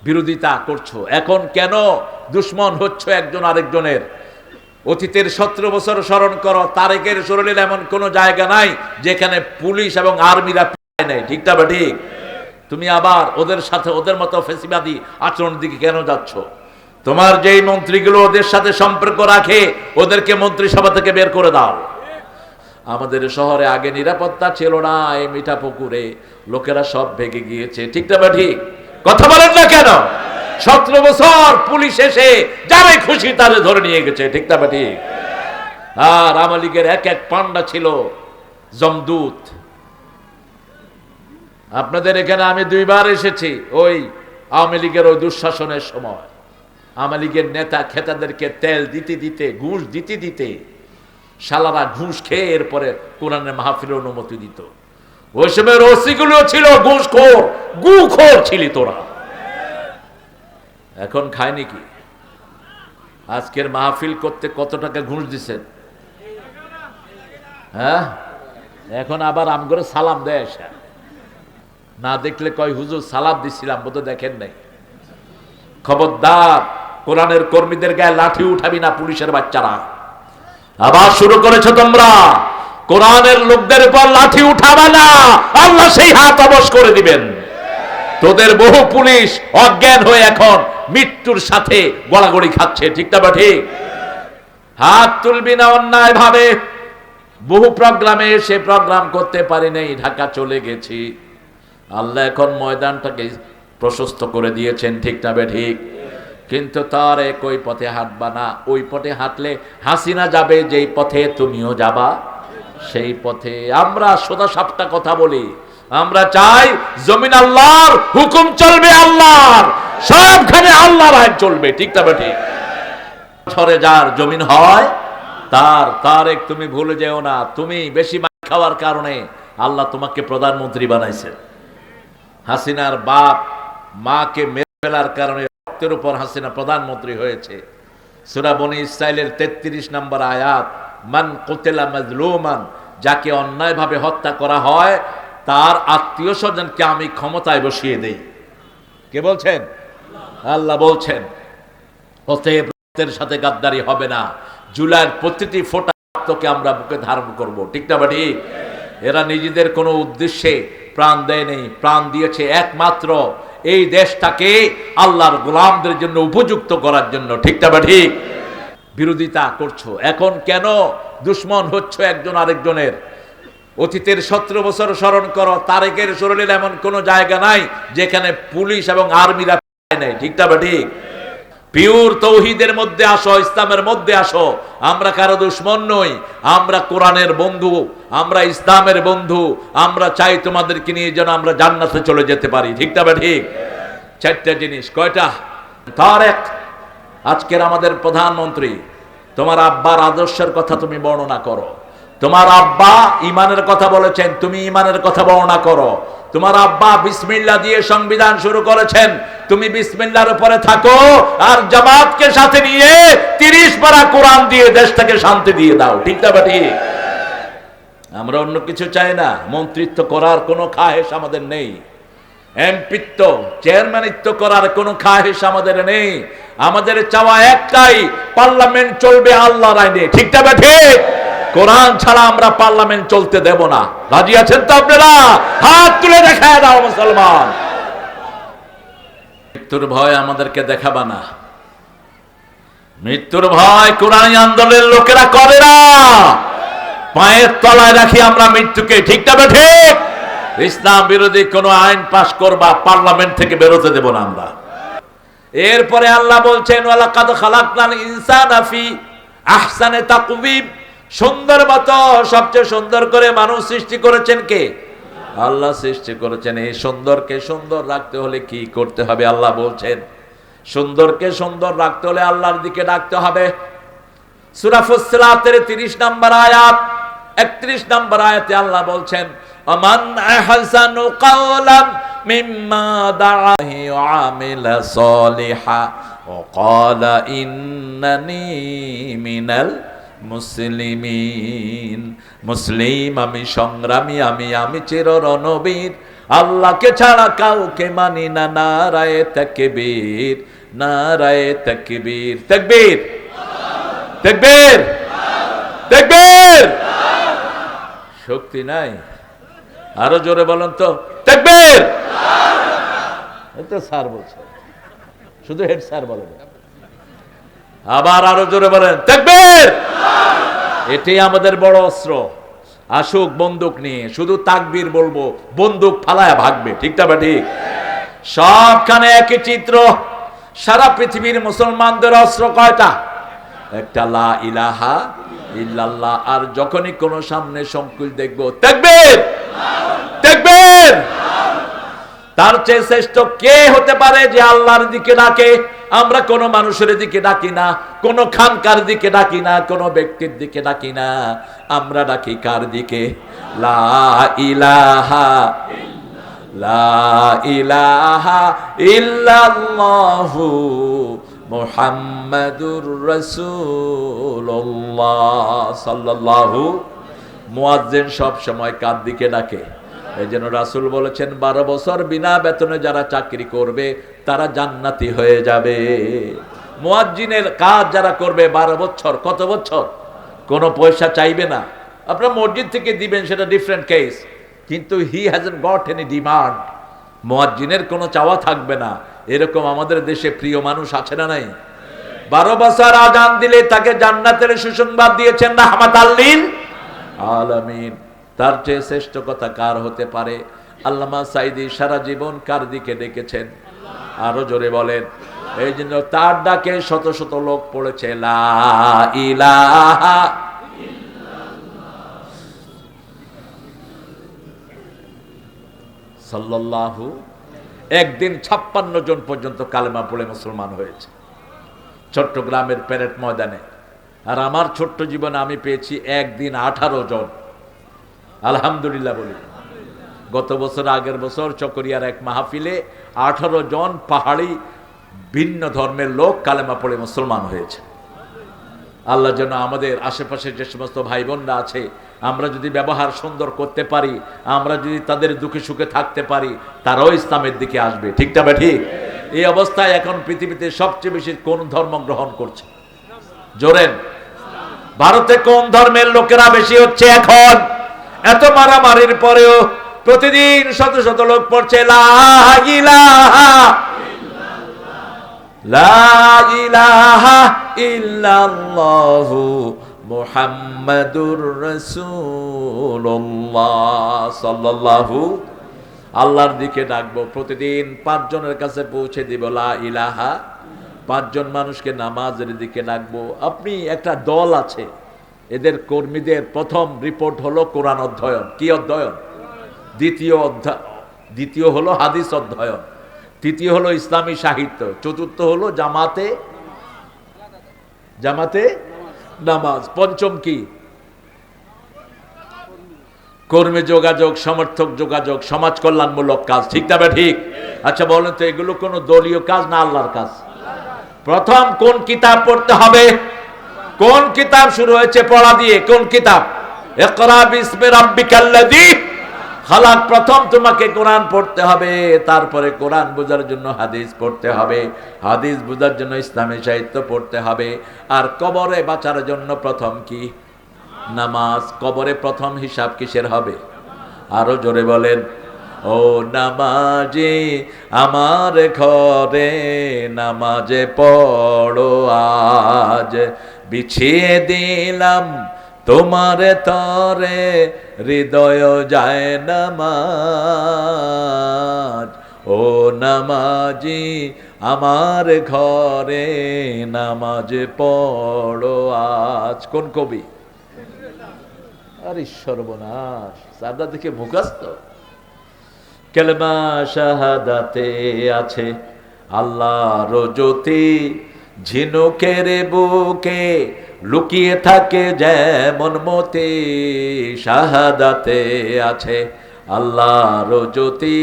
বিরোধিতা করছো, এখন কেন দুশ্মন হচ্ছ একজন আরেকজনের? অতীতের 17 বছর স্মরণ করো, তারেকের শরীরের এমন কোন জায়গা নাই যেখানে পুলিশ এবং আর্মিরা পিটায় নাই, ঠিক না? ঠিক। তুমি আবার ওদের সাথে ওদের মতো ফেসিবাদী আচরণ দিকে কেন যাচ্ছ? তোমার যেই মন্ত্রীগুলো ওদের সাথে সম্পর্ক রাখে ওদেরকে মন্ত্রিসভা থেকে বের করে দাও। আমাদের শহরে আগে নিরাপত্তা ছিল না, এই মিঠা পুকুরে লোকেরা সব ভেগে গিয়েছে, ঠিক না? ঠিক। কথা বলেন না কেন? 17 বছর পুলিশ এসে যারে খুশি তারে ধরে নিয়ে গেছে, ঠিক না? ঠিক। আর আওয়ামী লীগের এক এক পান্ডা ছিল জমদূত। আপনাদের এখানে আমি 2 বার এসেছি ওই আওয়ামী লীগের ওই দুঃশাসনের সময়। আওয়ামী লীগের নেতা খেতাদেরকে তেল দিতে দিতে, ঘুষ দিতে দিতে শালারা ঘুষ খেয়ে এরপরে কোরআনের মাহফিলের অনুমতি দিত। ওই সময় রসিগুলো ছিল ঘুষখোর, গুখোর ছিলি তোরা। এখন খায় নাকি? আজকের মাহফিল করতে কত টাকা ঘুষ দিছেন? হ্যাঁ, এখন আবার আম করে সালাম দেয়, না দেখলে কয় হুজুর সালাম দিছিলাম, বোধ দেখেন নাই। খবরদার, কোরআনের কর্মীদের গায়ে লাঠি উঠাবি না পুলিশের বাচ্চারা। আবার শুরু করেছো তোমরা, কোরআনের লোকদের উপর লাঠি উঠাবে না, আল্লাহ সেই হাত অবশ করে দিবেন। তোদের বহু পুলিশ অজ্ঞান হয়ে এখন মৃত্যুর সাথে গড়াগড়ি খাচ্ছে, ঠিক না? ঠিক। হাত তুলবি না অন্যায় ভাবে। বহু প্রোগ্রামে এসে প্রোগ্রাম করতে পারি নাই, ঢাকা চলে গেছি। আল্লাহ এখন ময়দানটাকে প্রশস্ত করে দিয়েছেন, ঠিক না? ঠিক। কিন্তু তার ওই পথে হাঁটবা না। ওই পথে হাঁটলে হাসিনা যাবে যেই পথে, তুমিও যাবা সেই পথে। আমরা সোজা সাপটা কথা বলি, আমরা চাই জমিন আল্লাহর, হুকুম চলবে আল্লাহর, সবখানে আল্লাহর আইন চলবে, ঠিক না? ঠিক। ছড়ে যার জমিন হয় তার তুমি ভুলে যেও না, তুমি বেশি মার খাওয়ার কারণে আল্লাহ তোমাকে প্রধানমন্ত্রী বানাইছেন। হাসিনার বাপ মাকে মেরে ফেলার কারণে রক্তের উপর হাসিনা প্রধানমন্ত্রী হয়েছে। সূরা বনী ইসরাইলের 33 নম্বর আয়াত, মান কুতিলা মাজলুমান, যাকে অন্যায়ভাবে হত্যা করা হয় তার আত্মীয় স্বজনকে আমি ক্ষমতায় বসিয়ে দেই। কে বলছেন? আল্লাহ বলছেন। অতএব রক্তের সাথে গাদ্দারি হবে না। জুলাইয়ের প্রতিটি ফোঁটা রক্তকে আমরা বুকে ধারণ করব, ঠিক না? ঠিক। এরা নিজেদের কোনো উদ্দেশ্যে প্রাণ দেয় নেই, প্রাণ দিয়েছে একমাত্র এই দেশটাকে আল্লাহর গোলামদের জন্য উপযুক্ত করার জন্য, ঠিক না? ঠিক। বিরোধিতা করছো, এখন কেন দুশ্মন হচ্ছ একজন আরেকজনের? অতীতের 17 বছর স্মরণ করো, তারেকের শরীরের এমন কোন জায়গা নাই যেখানে পুলিশ এবং আর্মিরা পিটায় নাই, ঠিক না? ঠিক। পিওর তৌহিদের মধ্যে আসো, ইসলামের মধ্যে আসো। আমরা কারো দুশ্মন নই, আমরা কোরআনের বন্ধু, আমরা ইসলামের বন্ধু। আমরা চাই তোমাদেরকে নিয়ে যেন আমরা জান্নাতে চলে যেতে পারি, ঠিক না? ঠিক। 4টা জিনিস। কয়টা? তারেক আজকের আমাদের প্রধানমন্ত্রী। তোমার আব্বার আদর্শের কথা তুমি বর্ণনা করো। তোমার আব্বা ইমানের কথা বলেছেন, তুমি ইমানের কথা বর্ণনা করো। তোমার আব্বা বিসমিল্লাহ দিয়ে সংবিধান শুরু করেছেন, তুমি বিসমিল্লাহর উপরে থাকো। আর জামাতকে সাথে নিয়ে 30 পারা কোরআন দিয়ে দেশটাকে শান্তি দিয়ে দাও, ঠিক না? ঠিক। আমরা অন্য কিছু চাই না। মন্ত্রিত্ব করার কোনো খাহেশ আমাদের নেই, এমপিত্ব চেয়ারম্যানিত্ব করার কোনো খাহেশ আমাদের নেই। আমাদের চাওয়া একটাই, পার্লামেন্ট চলবে আল্লাহর আইনে, ঠিক না? ঠিক। কোরআন ছাড়া আমরা পার্লামেন্ট চলতে দেব না। রাজি আছেন তো আপনারা? হাত তুলে দেখায় দাও মুসলমান। মৃত্যুর ভয় আমাদেরকে দেখাবা না। মৃত্যুর ভয় কোরআনী আন্দোলনের লোকেরা করে না। পায়ের তলায় রাখি আমরা মৃত্যুকে, ঠিক না? ঠিক। ইসলাম বিরোধী কোন আইন পাশ করবা, পার্লামেন্ট থেকে বেরোতে দেব না আমরা। এরপরে আল্লাহ বলছেন, ওয়ালাকাদ খালাকনাল ইনসানা ফি আহসানি তাকওয়িম, সুন্দর মতো সবচেয়ে সুন্দর করে মানুষ সৃষ্টি করেছেন কে? আল্লাহ সৃষ্টি করেছেন। এই সুন্দরকে সুন্দর রাখতে হলে কি করতে হবে? আল্লাহ বলছেন, সুন্দরকে সুন্দর রাখতে হলে আল্লাহর দিকে ডাকতে হবে। সূরা ফুসসিলাতের 30 নম্বর আয়াত, 31 নম্বর আয়াতে আল্লাহ বলছেন, আমান আহসানু কাওলাম মিম্মা দাআহি ওয়া আমিলা সলিহা ওয়া ক্বালা ইন্নানি মিনাল মুসলিমিন। মুসলিম আমি, সংগ্রামী আমি, আমি চির রণবীর, আল্লাহকে ছাড়া কাউকে মানি না। নারায়ে তাকবীর, নারায়ে তাকবীর, তাকবীর, তাকবীর, তাকবীর। শক্তি নাই, আরো জোরে বলেন তো, তাকবীর। এই তো স্যার বলছে, শুধু হেড স্যার বলেন। আবার আরো জোরে বলেন, তাকবীর। এটাই আমাদের বড় অস্ত্র। আসুক বন্দুক নিয়ে, শুধু তাকবীর বলবো, বন্দুক ফালায় ভাগবে। ঠিক না ঠিক? সবখানে একই চিত্র। সারা পৃথিবীর মুসলমানদের অস্ত্র কয়টা? একটা, লা ইলাহা ইল্লাল্লাহ। আর যখনই কোনো সামনে সংকুল দেখবো, তাকবীর, তাকবীর। তার চেয়ে শ্রেষ্ঠ কে হতে পারে যে আল্লাহর দিকে ডাকে? আমরা কোনো মানুষের দিকে ডাকি না, কোনো খানকার দিকে ডাকি না, কোনো ব্যক্তির দিকে ডাকি না। আমরা ডাকি কার দিকে? লা ইলাহা, লা ইলাহা ইল্লাল্লাহু মুহাম্মাদুর রাসূলুল্লাহ সাল্লাল্লাহু। মুয়াজ্জিন সব সময় কার দিকে ডাকে? এই জন্য রাসূল বলেছেন, 12 বছর বিনা বেতনে যারা চাকরি করবে তারা জান্নাতি হয়ে যাবে। মুয়াজ্জিনের কাজ যারা করবে 12 বছর, কত বছর? কোনো পয়সা চাইবে না। আপনারা মসজিদ থেকে দিবেন, সেটা ডিফারেন্ট কেস, কিন্তু হি হ্যাজন্ট গট এনি ডিমান্ড। মুয়াজ্জিনের কোনো চাওয়া থাকবে না। এরকম আমাদের দেশে প্রিয় মানুষ আছে না নাই? 12 বছর আজান দিলে তাকে জান্নাতের সুসংবাদ দিয়েছেন রাহমাতাল লিল আলামিন। তার চেয়ে শ্রেষ্ঠ কথা কার হতে পারে? আল্লামা সাইদি সারা জীবন কার দিকে ডেকেছেন? আরো জোরে বলেন। এই জন্য তার ডাকে শত শত লোক পড়েছে লা ইলাহা সাল্লাল্লাহু। একদিন 56 জন পর্যন্ত কালেমা পড়ে মুসলমান হয়েছে চট্টগ্রামের প্যারেড ময়দানে। আর আমার ছোট্ট জীবনে আমি পেয়েছি একদিন 18 জন। আলহামদুলিল্লাহ বলি। গত বছর, আগের বছর চকরিয়ার এক মাহফিলে 18 জন পাহাড়ি ভিন্ন ধর্মের লোক কালেমা পড়ে মুসলমান হয়েছে। আল্লাহ যেন আমাদের আশেপাশে যে সমস্ত ভাই বোনরা আছে, আমরা যদি ব্যবহার সুন্দর করতে পারি, আমরা যদি তাদের দুঃখে সুখে থাকতে পারি, তারাও ইসলামের দিকে আসবে। ঠিক না ঠিক? এই অবস্থায় এখন পৃথিবীতে সবচেয়ে বেশি কোন ধর্ম গ্রহণ করছে? জোরেন। ভারতে কোন ধর্মের লোকেরা বেশি হচ্ছে এখন? এত মারামারির পরেও প্রতিদিন শত শত লোক পড়ছে লা ইলাহা, লা ইলাহা ইল্লাল্লাহু মুহাম্মাদুর রাসূলুল্লাহ সাল্লাল্লাহু। আল্লাহর দিকে ডাকবো, প্রতিদিন 5 জনের কাছে পৌঁছে দিব লা ইলাহা। 5 জন মানুষকে নামাজের দিকে ডাকবো। আপনি একটা দল আছে, এদের কর্মীদের প্রথম রিপোর্ট হলো কোরআন অধ্যয়ন। কি অধ্যয়ন? দ্বিতীয় হলো হাদিস অধ্যয়ন, তৃতীয় হলো ইসলামী সাহিত্য, চতুর্থ হলো জামাতে নামাজ, পঞ্চম কি? কর্মী যোগাযোগ, সমর্থক যোগাযোগ, সমাজ কল্যাণমূলক কাজ। ঠিক না ঠিক? আচ্ছা বলেন তো, এগুলো কোনো দলীয় কাজ না আল্লাহর কাজ? প্রথম কোন কিতাব পড়তে হবে? কোন কিতাব শুরু হয়েছে পড়া দিয়ে? কোন কিতাব? ইকরা বিসমি রাব্বিকাল্লাযী খালাক। প্রথম তোমাকে কোরআন পড়তে হবে, তারপরে কোরআন বোঝার জন্য হাদিস পড়তে হবে, হাদিস বোঝার জন্য ইসলামী সাহিত্য পড়তে হবে। আর কবরে বাঁচার জন্য প্রথম কি? নামাজ। কবরে প্রথম হিসাব কিসের হবে? আরো জোরে বলেন। ও নামাজি আমার ঘরে নামাজে পড়ো আজ, বিছিয়ে দিলাম তোমার তরে হৃদয় যায় নামাজ। ও নামাজি আমার ঘরে নামাজে পড়ো আজ। কোন কবি? আরে সর্বনাশ, সাদা থেকে মুখস্থ। কালেমা শাহাদাতে আছে আল্লাহর জ্যোতি, ঝিনুকের বুকে লুকিয়ে থাকে যেমন মতি। শাহাদাতে আছে আল্লাহর জ্যোতি,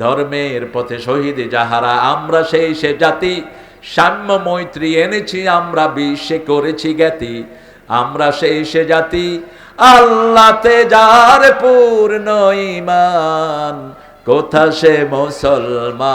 ধর্মের পথে শহীদ যাহারা, আমরা সেই সে জাতি। সাম্য মৈত্রী এনেছি আমরা, বিশ্বে করেছি জ্ঞাতি। আমরা সেই সে জাতি, আল্লাহতে যার পূর্ণ ঈমান, কোথা সে মুসলমান,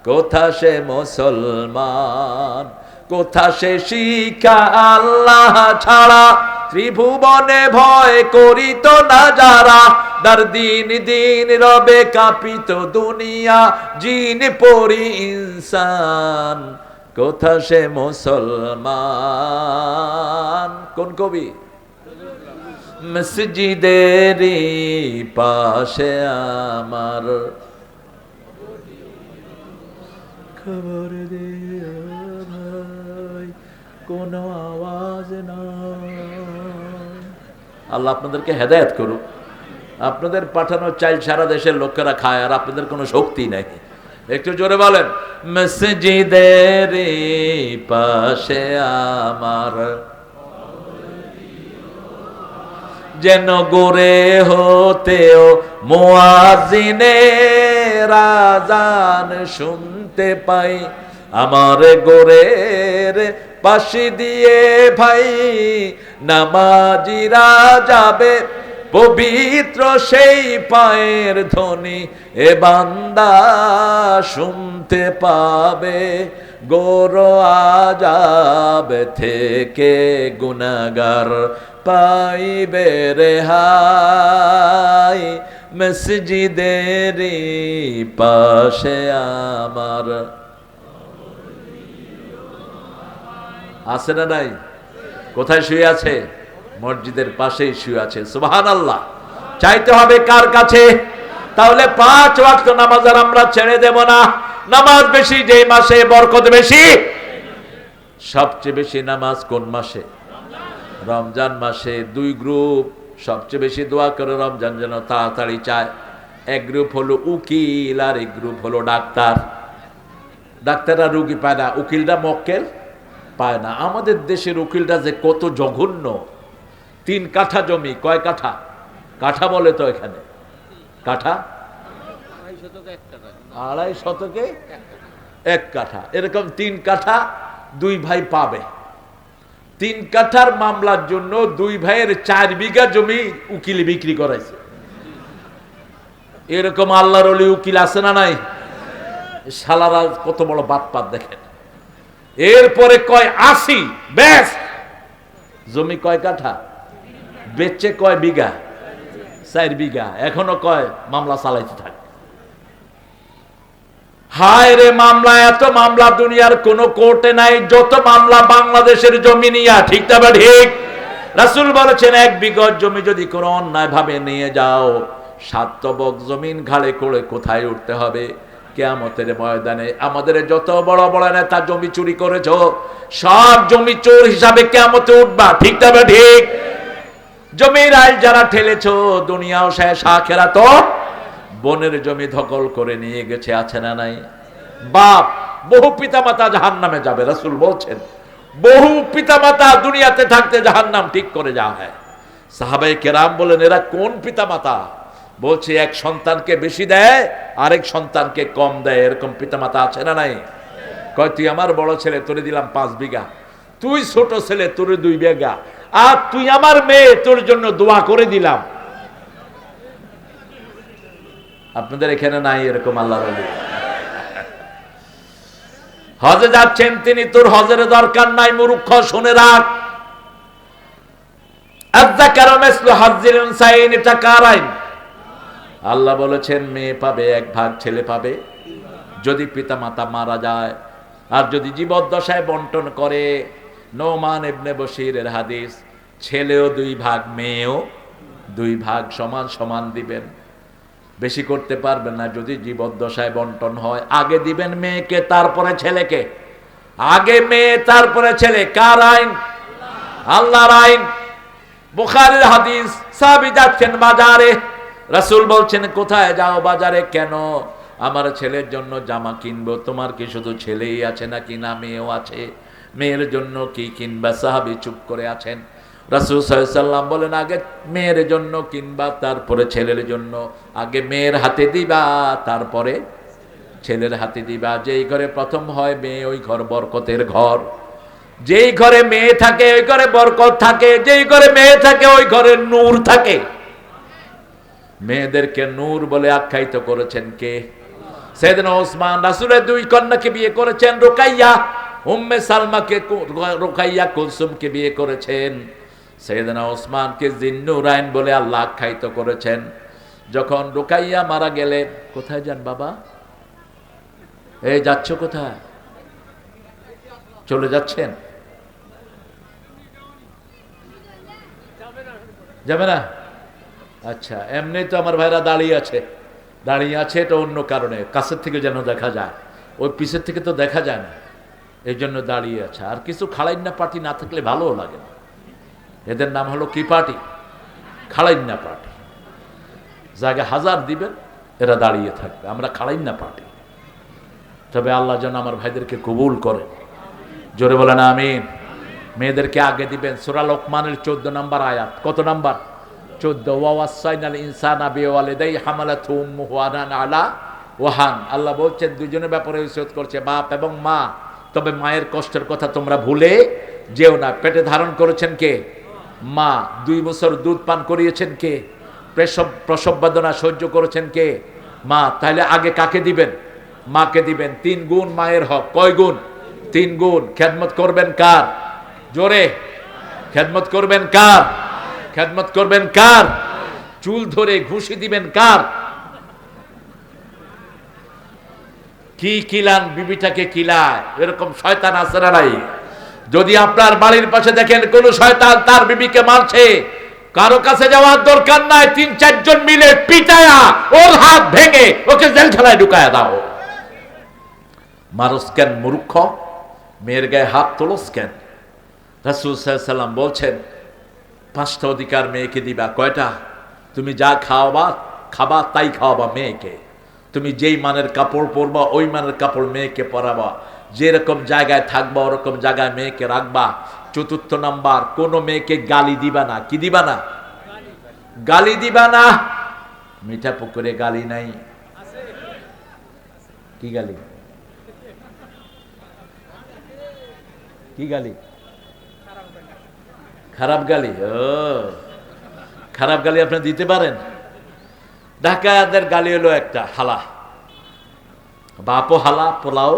কোথা সে মুসলমান, কোথা সে শিক্ষা আল্লাহ ছাড়া ত্রিভুবনে ভয় করিত না যারা, দার দিন দিন রবে কাঁপিত দুনিয়া জিন পরি ইনসান, কোথা সে মুসলমান। কোন কবি? মসজিদেরই পাশে আমার খবর দে ভাই, কোনো আওয়াজ নাই। আল্লাহ আপনাদেরকে হেদায়েত করুক। আপনাদের পাঠানো চাইল সারা দেশের লোকেরা খায়, আর আপনাদের কোনো শক্তি নাই। একটু জোরে বলেন, মসজিদের পাশে আমার যেন গোরে হতেও মুয়াজ্জিনের আযান শুনতে পাই, আমার গোরের পাশে দিয়ে ভাই নামাজিরা যাবে, পবিত্র সেই পায়ের ধ্বনি এ বান্দা শুনতে পাবে, গোর আযাব থেকে গুনাহগার পাইবে রেহাই, মসজিদের পাশে আমার। আছে না নাই? কোথায় শুয়ে আছে? মসজিদের পাশেই শুয়ে আছে। সুবহানাল্লাহ। চাইতে হবে কার কাছে? তাহলে 5 ওয়াক্ত নামাজ আর আমরা ছেড়ে দেব না। নামাজ বেশি যেই মাসে, বরকত বেশি। সবচেয়ে বেশি নামাজ কোন মাসে? রমজান মাসে। 2 গ্রুপ সবচেয়ে বেশি দোয়া করে রমজান যেন তাড়াতাড়ি চায়। এক গ্রুপ হলো উকিল, আর এক গ্রুপ হলো ডাক্তার। ডাক্তাররা রুগী পায় না, উকিলরা মক্কেল পায় না। আমাদের দেশের উকিলরা যে কত জঘন্য। 3 কাঠা জমি, কয় কাঠা? কাঠা বলে তো এখানে, কাঠা 2.5 শতকে 1 কাঠা, এরকম 3 কাঠা 2 ভাই পাবে। 3 কাঠার মামলার জন্য 2 ভাইয়ের 4 বিঘা জমি উকিল বিক্রি করাইছে। এরকম আল্লাহর ওলি উকিল আছে না নাই? শালারা কত বড় বাটপাত দেখেন। এরপরে কয় 80, ব্যাস। জমি কয় কাঠা? বেচে কয় বিঘা? 4 বিঘা। এখনো কয় মামলা চালাইতে থাকে। হায় রে মামলা, এত মামলা দুনিয়ার কোন কোর্টে নাই যত মামলা বাংলাদেশের জমি নিয়া। ঠিক না বা ঠিক? রাসূল বলেছেন 1 বিঘা জমি যদি কোনো অন্যায় ভাবে নিয়ে যাও, 7 তবক জমিন ঘাড়ে করে কোথায় উঠতে হবে? কিয়ামতের ময়দানে। আমাদের যত বড় বড় নেতা জমি চুরি করেছো, সব জমি চোর হিসাবে কিয়ামতে উঠবা। ঠিক না বা ঠিক? জমির আইল যারা ঠেলেছো, দুনিয়াও শেষ, আখিরাত। বনের জমি দখল করে নিয়ে গেছে, আছে না নাই? বাপ, বহু পিতামাতা জাহান্নামে যাবে। রাসূল বলছেন বহু পিতামাতা দুনিয়াতে থাকতে জাহান্নাম ঠিক করে যাওয়া হয়। সাহাবায়ে কেরাম বলেন, এরা কোন পিতামাতা? বলছে এক সন্তানকে বেশি দেয়, আরেক সন্তানকে কম দেয়। এরকম পিতামাতা আছে না নাই? কয় তুই আমার বড় ছেলে, তোরে দিলাম 5 বিঘা, তুই ছোট ছেলে, তোরে 2 বিঘা, আর তুই আমার মেয়ে, তোর জন্য দোয়া করে দিলাম। আপনাদের এখানে নাই এরকম আল্লাহর ওলি? হজে যাচ্ছেন তিনি, তোর হজের দরকার নাই, মূর্খ, শুনে রাখ। আযযাকারু মিসলু হাজ্জিল উনসাইন, এটা কার আইন? আল্লাহ বলেছেন মেয়ে পাবে 1 ভাগ, ছেলে পাবে যদি পিতামাতা মারা যায়। আর যদি জীবদ্দশায় বন্টন করে, নোমান ইবনে বশিরের হাদিস, ছেলেও 2 ভাগ, মেয়েও 2 ভাগ, সমান সমান দিবেন। বেশি করতে পারবেন না। যদি জীবদ্দশায় বন্টন হয়, আগে দিবেন মেয়েকে, তারপরে ছেলেকে। আগে মেয়ে, তারপরে ছেলে। কার আইন? আল্লাহর আইন। বুখারীর হাদিস, সাহাবী যাচ্ছেন বাজারে, রাসূল বলছেন কোথায় যাও? বাজারে। কেন? আমার ছেলের জন্য জামা কিনবো। তোমার কি শুধু ছেলেই আছে নাকি না মেয়েও আছে? মেয়ের জন্য কি কিনবা? সাহাবী চুপ করে আছেন। রাসূল সাল্লাল্লাহু আলাইহি ওয়াসাল্লাম বলেন আগে মেয়ের জন্য কিনবা, তারপরে ছেলের জন্য। আগে মেয়ের হাতে দিবা, তারপরে ছেলের হাতে দিবা। যেই ঘরে প্রথম হয় মেয়ে, ওই ঘর বরকতের ঘর। যেই ঘরে মেয়ে থাকে ওই ঘরে বরকত থাকে, যেই ঘরে মেয়ে থাকে ওই ঘরে নূর থাকে। মেয়েদেরকে নূর বলে আখ্যায়িত করেছেন কে? সাইয়েদনা ওসমান রাসূলের দুই কন্যাকে বিয়ে করেছেন, রুকাইয়া উম্মে সালমাকে, রুকাইয়া কুলসুমকে বিয়ে করেছেন। সাইয়েদনা ওসমানকে জিন্নুরাইন বলে আল্লাহ আখ্যায়িত করেছেন। যখন রুকাইয়া মারা গেলেন, কোথায় যান বাবা? এই যাচ্ছ কোথায়? চলে যাচ্ছেন? যাবে না? আচ্ছা, এমনি তো আমার ভাইরা দাঁড়িয়ে আছে, এটা অন্য কারণে, কাছের থেকে যেন দেখা যায়, ওই পিছের থেকে তো দেখা যায় না, এই জন্য দাঁড়িয়ে আছে। আর কিছু খাড়াইন্না পার্টি না থাকলে ভালোও লাগে না। এদের নাম হলো কি পার্টি? খাড়াইন্না পার্টি। জায়গা হাজার দিবেন, এরা দাঁড়িয়ে থাকবে। আমরা খাড়াইন্না পার্টি। তবে আল্লাহ যেন আমার ভাইদেরকে কবুল করে, জোরে বলেন আমিন। মেয়েদেরকে আগে দিবেন। সূরা লোকমানের 14 নম্বর আয়াত। কত নাম্বার? 14। ওয়াসাইনাল ইনসানা বিওয়ালিদাইহি হামালাতহু উম্মুহু ওয়াহানান আলা ওয়াহান। আল্লাহ বলছেন দুজনের ব্যাপারে ওসিয়ত করছে, বাপ এবং মা। তবে মায়ের কষ্টের কথা তোমরা ভুলে যেও না। পেটে ধারণ করেছেন কে? মা। 2 বছর দুধ পান করিয়েছেন কে? প্রসব বেদনা সহ্য করেছেন কে? মা। তাহলে আগে কাকে দিবেন? মাকে দিবেন। 3 গুণ মায়ের হক। কয় গুণ? 3 গুণ। খেদমত করবেন কার? জোরে। খেদমত করবেন কার? খেদমত করবেন কার? চুল ধরে ঘুষি দিবেন কার? কি কিলান বিবিটাকে কিলায়, এরকম শয়তান আছে না নাই? যদি আপনার বাড়ির পাশে দেখেন কোন শয়তান তার বিবিকে মারছে, কারো কাছে যাওয়ার দরকার নাই, 3-4 জন মিলে পিটায়া ওর হাত ভেঙে ওকে জেলখানায় ঢুকায়া দাও। মারস কেন মূর্খ? মেয়ের গায়ে হাত তোলস কেন? রাসূল সাল্লাল্লাহু আলাইহি ওয়াসাল্লাম বলছেন 5টা অধিকার মেয়েকে দিবা। কয়টা? তুমি যা খাবা তাই খাওয়াবা মেয়েকে। তুমি যেই মানের কাপড় পরবা ওই মানের কাপড় মেয়েকে পরাবা। যেরকম জায়গায় থাকবা ওরকম জায়গায় মেয়েকে রাখবা। 4 নাম্বার, কোন মেয়েকে গালি দিবা না। কি দিবা না? গালি দিবা না। মিঠা পুকুরে গালি নাই। কি গালি? কি গালি? খারাপ গালি। ও, খারাপ গালি আপনি দিতে পারেন? ঢাকাদের গালি হলো একটা, হালা। বাপও হালা, পোলাও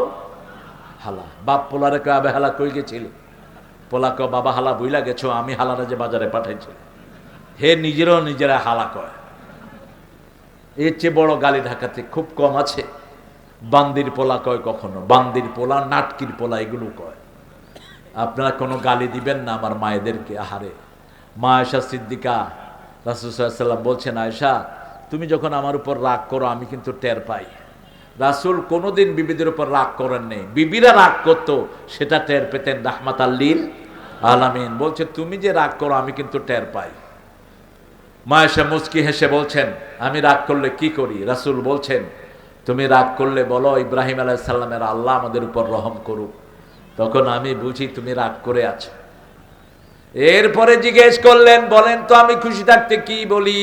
হালা। বাপ পোলারে কয় আবে হালা কই গেছিল? পোলা কয় বাবা হালা বইলা গেছো, আমি হালারে যে বাজারে পাঠাইছি। হে নিজেরা হালা কয়। এর চেয়ে বড় গালি ঢাকাতে খুব কম আছে। বান্দির পোলা কয় কখনো, বান্দির পোলা, নাটকির পোলা, এগুলো কয়। আপনারা কোনো গালি দিবেন না আমার মায়েদেরকে। আহারে, মা আয়েশা সিদ্দিকা, রাসূল সাল্লাল্লাহু আলাইহি ওয়াসাল্লাম বলছেন, আয়েশা তুমি যখন আমার উপর রাগ করো আমি কিন্তু টের পাই। রাসূল কোনোদিন বিবিদের উপর রাগ করেন নেই। বিবিরা রাগ করতো সেটা টের পেতেন রাহমাতাল লিল আলামিন। বলছে তুমি যে রাগ করো আমি কিন্তু টের পাই। মা আয়েশা মুচকি হেসে বলছেন, আমি রাগ করলে কি করি? রাসূল বলছেন, তুমি রাগ করলে বলো ইব্রাহিম আলাইহিস সালামের আল্লাহ আমাদের উপর রহম করুক। তখন আমি বুঝি তুমি রাগ করে আছো। এরপরে জিজ্ঞেস করলেন, বলেন তো আমি খুশি থাকতে কি বলি?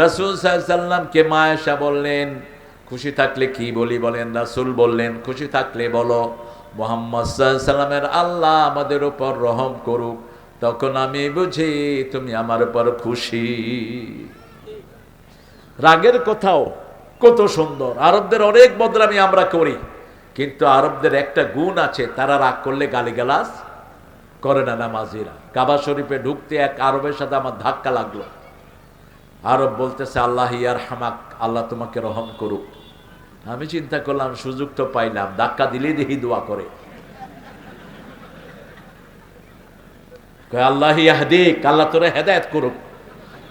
রাসূল সাল্লাল্লাহু আলাইহি ওয়াসাল্লামকে মা আয়েশা বললেন, খুশি থাকলে কি বলি? বলেন। রাসূল বললেন, খুশি থাকলে বলো মুহাম্মদ সাল্লাল্লাহু আলাইহি ওয়াসাল্লামের আল্লাহ আমাদের উপর রহম করুক। তখন আমি বুঝি তুমি আমার উপর খুশি। রাগের কথাও কত সুন্দর। আরবদের অনেক বদনামি আমরা করি, কিন্তু আরবদের একটা গুণ আছে, তারা রাগ করলে গালিগালাজ করে না। নামাজিরা কাবা শরীফে ঢুকতে এক আরবের সাথে আমার ধাক্কা লাগলো। আরব বলতেছে আল্লাহ ইয়ার হামাক, আল্লাহ তোমাকে রহম করুক। আমি চিন্তা করলাম সুযোগ তো পাইলাম, ধাক্কা দিলেই দেখি দোয়া করে। আল্লাহ ইয়াহদিক, আল্লাহ তোরা হেদায়েত করুক।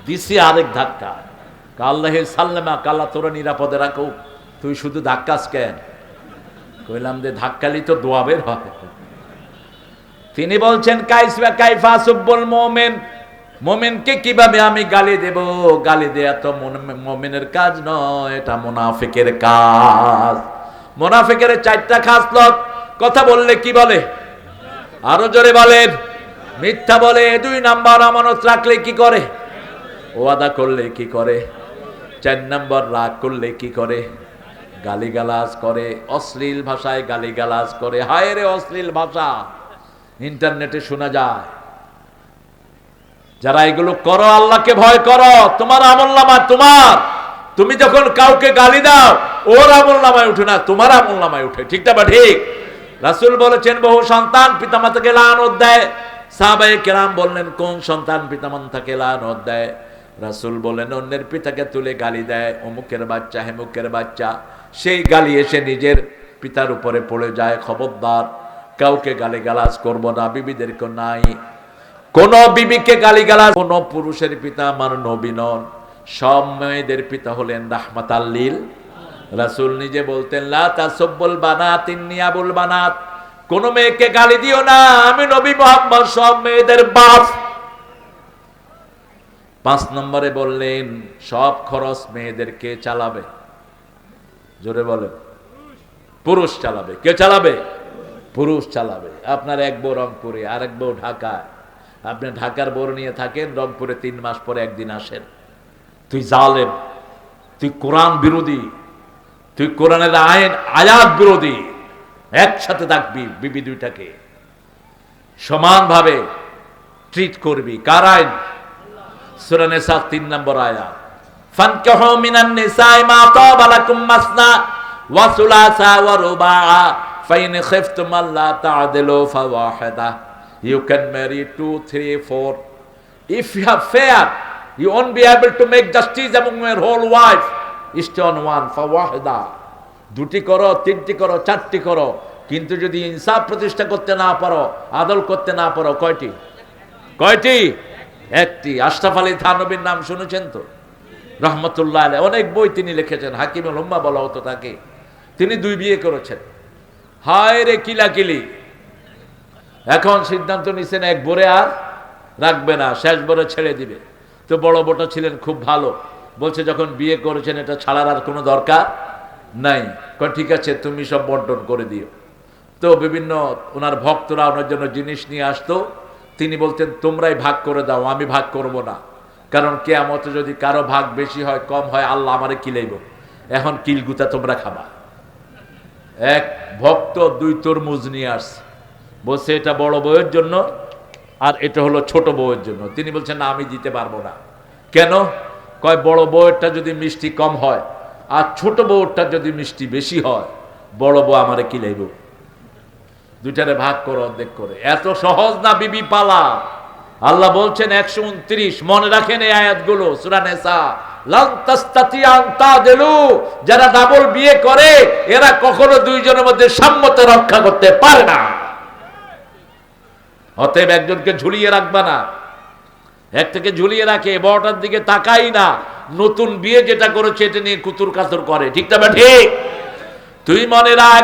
দিছি আরেক ধাক্কা। আল্লাহ সাল্লামা, আল্লাহ তোরা নিরাপদে রাখুক। তুই শুধু ধাক্কাস কেন? কইলাম যে ধাক্কালি তো দোয়া বের হয়। তিনি বলছেন কাইফা সুব্বুল মুমিন, মুমিনকে কিভাবে আমি গালি দেব? গালি দেয়া তো মুমিনের কাজ নয়, এটা মুনাফিকের কাজ। মুনাফিকের 4টা খাসলত। কথা বললে কি বলে? আরো জোরে বলেন। মিথ্যা বলে। 2 নাম্বার, আমানত রাখলে কি করে? ওয়াদা করলে কি করে? 4 নাম্বার, রাগ করলে কি করে? গালিগালাজ করে। অশ্লীল ভাষায় গালিগালাজ করে। হায় রে অশ্লীল ভাষা ইন্টারনেটে শোনা যায়। যারা এগুলো করো আল্লাহকে ভয় করো, তোমার আমলনামা তোমার, তুমি যখন কাউকে গালি দাও ওর আমলনামায় উঠে না, তোমার আমলনামায় উঠে। ঠিক না বা ঠিক? রাসূল বলেছেন বহু সন্তান পিতামাতাকে লানত দেয়। সাহাবায়ে কেরাম বললেন কোন সন্তান পিতামাতাকে লানত দেয়? রাসূল বলেন অন্যের পিতাকে তুলে গালি দেয়, অমুকের বাচ্চা হেমুকের বাচ্চা। সেই গালি এসে নিজের পিতার উপরে পড়ে যায়। খবরদার, কাউকে গালিগালাজ করবো না, বিবিদেরকে নাই। কোন বিবিকে গালিগালাজ, কোন পুরুষের পিতা আমার নবী নন, সব মেয়েদের পিতা হলেন রাহমাতাল লিল। রাসূল নিজে বলতেন লা তাসুব্বুল বানাত ইন্নী আবুল বানাত, কোন মেয়েকে গালি দিও না, আমি নবী মুহাম্মদ সব মেয়েদের বাপ। 5 নম্বরে বললেন সব খরচ মেয়েদেরকে চালাবে। জোরে বলেন, পুরুষ চালাবে। কে চালাবে? পুরুষ চালাবে। আপনার এক বউ রংপুরে, আরেক বউ ঢাকায়, আপনি ঢাকার বউ নিয়ে থাকেন, রংপুরে 3 মাস পরে একদিন আসেন। তুই জালেম, তুই কোরআন বিরোধী, তুই কোরআনের আইন আয়াত বিরোধী। একসাথে থাকবি, বিবি দুইটাকে সমানভাবে ট্রিট করবি। কার আইন? সূরা নিসা 3 নম্বর আয়াত, ফানকিহু মিনান নিসাই মা তাবা লাকুম মাসনা ওয়া সুলাসা ওয়া রুবাআ ফাইন খিফতুম আল্লা তা'দিলু ফাওয়াহিদা। You can marry 2, 3, 4. If you have fair, you won't be able to make justice among your whole wife. Stay on one, ফাওয়াহিদা। 2টি করো, 3টি করো, 4টি করো, কিন্তু যদি ইনসাফ প্রতিষ্ঠা করতে না পারো, আদল করতে না পারো, কয়টি? কয়টি? একটি। আশরাফ আলী থানভীর নাম শুনেছেন তো? রহমতুল্লাহ আলাইহি, অনেক বই তিনি লিখেছেন, হাকিমুল উম্মাহ বলা হতো তাকে। তিনি 2 বিয়ে করেছেন। হায় রে কিলাকিলি। এখন সিদ্ধান্ত নিছেন এক বরে আর রাখবে না, শেষ বরে ছেড়ে দিবে। তো বড় বড়টা ছিলেন খুব ভালো, বলছে যখন বিয়ে করেছেন এটা ছাড়ার আর কোনো দরকার নাই। ঠিক আছে, তুমি সব বন্টন করে দিও। তো বিভিন্ন ওনার ভক্তরা ওনার জন্য জিনিস নিয়ে আসতো। তিনি বলতেন তোমরাই ভাগ করে দাও, আমি ভাগ করব না, কারণ কিয়ামতে যদি কারো ভাগ বেশি হয় কম হয় আল্লাহ আমারে কিলাইব। এখন কিলগুতা তোমরা খাবা। এক ভক্ত 2 তরমুজ নিয়ে আসছে, বলছে এটা বড় বউয়ের জন্য আর এটা হলো ছোট বউয়ের জন্য। তিনি বলছেন না, আমি দিতে পারবো না। কেন? কয় বড় বউয়েরটা যদি মিষ্টি কম হয় আর ছোট বউয়েরটা যদি মিষ্টি বেশি হয়, বড় বউ আমারে কিলাইব। 2টারে ভাগ করো অর্ধেক করে। এত সহজ না বিবি পালা। আল্লাহ বলছেন 129, মনে রাখেন এই আয়াতগুলো, সূরা নিসা, লান তাস্তাতিয়া আন তাদিলু, যারা ডাবল বিয়ে করে এরা কখনো 2 জনের মধ্যে সাম্যতা রক্ষা করতে পারে না। অতএব একজনকে ঝুলিয়ে রাখবা না। এক থেকে ঝুলিয়ে রাখে, বড়টার দিকে তাকাই না, নতুন বিয়ে যেটা করেছে এটা নিয়ে কুতুর কাতুর করে। ঠিক না ঠিক? তুই মনে রাখ,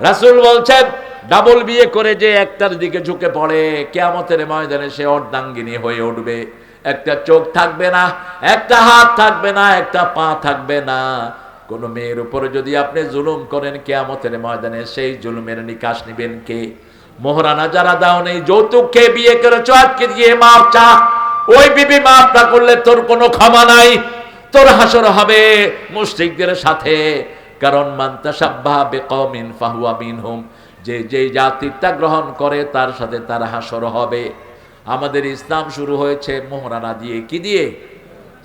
রাসূল বলছেন ডাবল বিয়ে করে যে একটার দিকে ঝুঁকে পড়ে, কিয়ামতের ময়দানে সে অর্ধাঙ্গিনী হয়ে উঠবে। একটা চোখ থাকবে না, একটা হাত থাকবে না, একটা পা থাকবে না। কোন মেয়ের উপরে যদি আপনি জুলুম করেন, কিয়ামতের ময়দানে সেই জুলুমের নিকাশ নিবেন কে? মোহরানা যারা দাও নেই, যৌতুক খেয়ে বিয়ে করেছো, আজকে গিয়ে মাপ চা। ওই বিবি মাপ না করলে তোর কোনো ক্ষমা নাই, তোর হাসর হবে মুশরিকদের সাথে। কারণ মান তাশাব্বাহা বিকওমিন ফাহুয়া মিনহুম, যে যে জাতিটা গ্রহণ করে তার সাথে তার হাসর হবে। আমাদের ইসলাম শুরু হয়েছে মোহরানা দিয়ে। কি দিয়ে?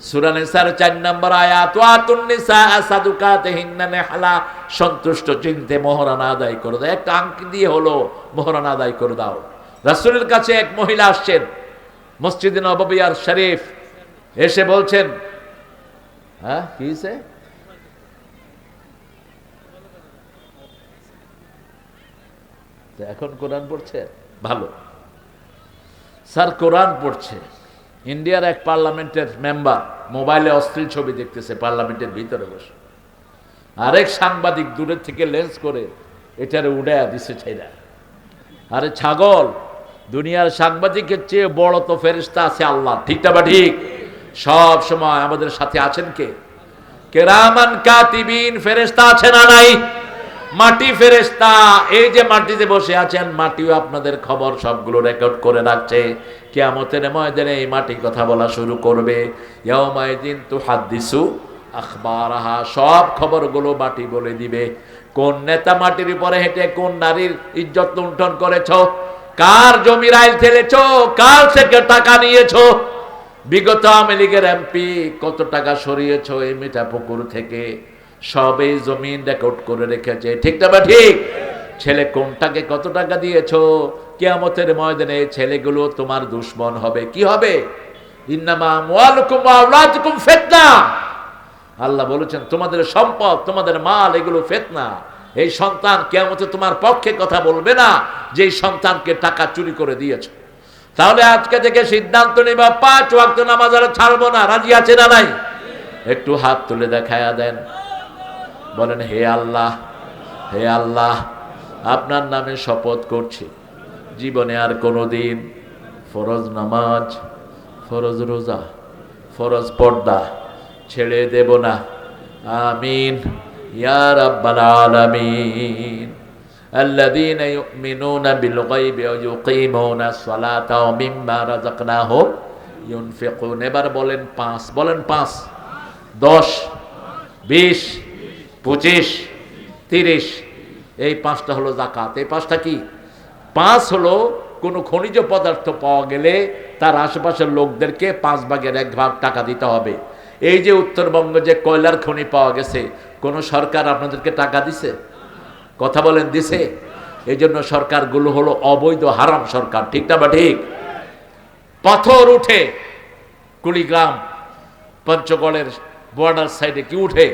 সূরা নিসার 4 নম্বর আয়াত, ওয়াতুন নিসা সাদুকাতিহিন্না নিহলা, সন্তুষ্ট চিন্তে মোহরানা আদায় করে দাও। একটা আংটি দিয়ে হলো মোহরানা আদায় করে দাও। রাসূলের কাছে এক মহিলা আসছেন, মসজিদে নববী আর শরীফ, এসে বলছেন, হ্যাঁ কি হইছে? এখন কোরআন পড়ছে? ভালো স্যার, কোরআন পড়ছে। ইন্ডিয়ার এক পার্লামেন্টের মেম্বার মোবাইলে অশ্লীল ছবি দেখতেছে পার্লামেন্টের ভিতরে বসে। আরেক সাংবাদিক দূরের থেকে লেন্স করে এটারে উড়াইয়া দিছে ছেড়া। আরে ছাগল, দুনিয়ার সাংবাদিকের চেয়ে বড় তো ফেরেশতা আছে আল্লাহ। ঠিক না বা ঠিক? সব সময় আমাদের সাথে আছেন কে? কিরামান কাতিবিন ফেরেশতা আছে না নাই? মাটি ফেরেশতা, এই যে মাটিতে বসে আছেন, মাটিও আপনাদের খবর সবগুলো রেকর্ড করে রাখছে। কিয়ামতের ময়দানে এই মাটি কথা বলা শুরু করবে। ইয়াউমাইদিন তুহাদ্দিসু আখবারাহা, সব খবরগুলো মাটি বলে দিবে। কোন নেতা মাটির উপরে হেঁটে কোন নারীর ইজ্জত লুণ্ঠন করেছো, কার জমির আইল ঠেলেছো, কার থেকে টাকা নিয়েছো, বিগত আওয়ামী লীগের এমপি কত টাকা সরিয়েছ এই মিঠাপুকুর থেকে, সব এই জমিন রেকর্ড করে রেখেছে, ঠিক না বা ঠিক? ছেলে কোনটাকে কত টাকা দিয়েছো, কিয়ামতের ময়দানে এই ছেলেগুলো তোমার দুশ্মন হবে। কি হবে? ইন্নামা আমওয়ালুকুম ওয়া আওলাদুকুম ফিতনা। আল্লাহ বলেছেন তোমাদের সম্পদ, তোমাদের মাল, এগুলো ফিতনা। এই সন্তান কিয়ামতে তোমার পক্ষে কথা বলবে না যে এই সন্তানকে টাকা চুরি করে দিয়েছো। তাহলে আজকে থেকে সিদ্ধান্ত নিবা 5 ওয়াক্ত নামাজ আর ছাড়বো না। রাজি আছে না নাই? একটু হাত তুলে দেখায়া দেন, বলেন হে আল্লাহ, হে আল্লাহ, আপনার নামে শপথ করছি জীবনে আর কোনোদিন ফরজ নামাজ, ফরজ রোজা, ফরজ পর্দা ছেড়ে দেব না। আমিন ইয়া রাব্বাল আলামিন। الذين يؤمنون بالغيب ويقيمون الصلاة ومما رزقناهم ينفقون। এবার বলেন 5, বলেন 5, 10, 20, 25, 30। এই 5টা হলো যাকাত। এই 5টা কি? 5 হলো কোন খনিজ পদার্থ পাওয়া গেলে তার আশেপাশের লোকদেরকে 5 ভাগের 1 ভাগ টাকা দিতে হবে। এই যে উত্তরবঙ্গে যে কয়লার খনি পাওয়া গেছে, কোন সরকার আপনাদেরকে টাকা দিছে? কথা বলেন, দিছে? এই জন্য সরকারগুলো হলো অবৈধ হারাম সরকার, ঠিক না বা ঠিক? পাথর উঠে কুড়িগ্রাম পঞ্চগড়ের বর্ডার সাইডে কি উঠে?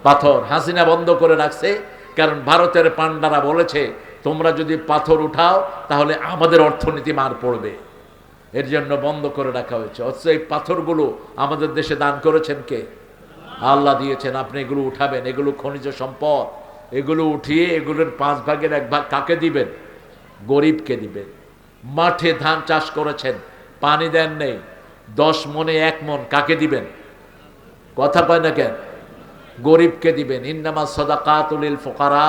পাথর। হাসিনা বন্ধ করে রাখছে, কারণ ভারতের পান্ডারা বলেছে তোমরা যদি পাথর উঠাও তাহলে আমাদের অর্থনীতি মার পড়বে, এর জন্য বন্ধ করে রাখা হয়েছে। অথচ এই পাথরগুলো আমাদের দেশে দান করেছেন কে? আল্লাহ দিয়েছেন। আপনি এগুলো উঠাবেন, এগুলো খনিজ সম্পদ। এগুলো উঠিয়ে এগুলোর 5 ভাগের 1 ভাগ কাকে দিবেন? গরিবকে দিবেন। মাঠে ধান চাষ করেছেন, পানি দেন নেই, 10 মনে 1 মন কাকে দিবেন? কথা কয় না কেন? গরিবকে দিবেন। ইন্নামা সাদাকাতুল লিল ফুকারা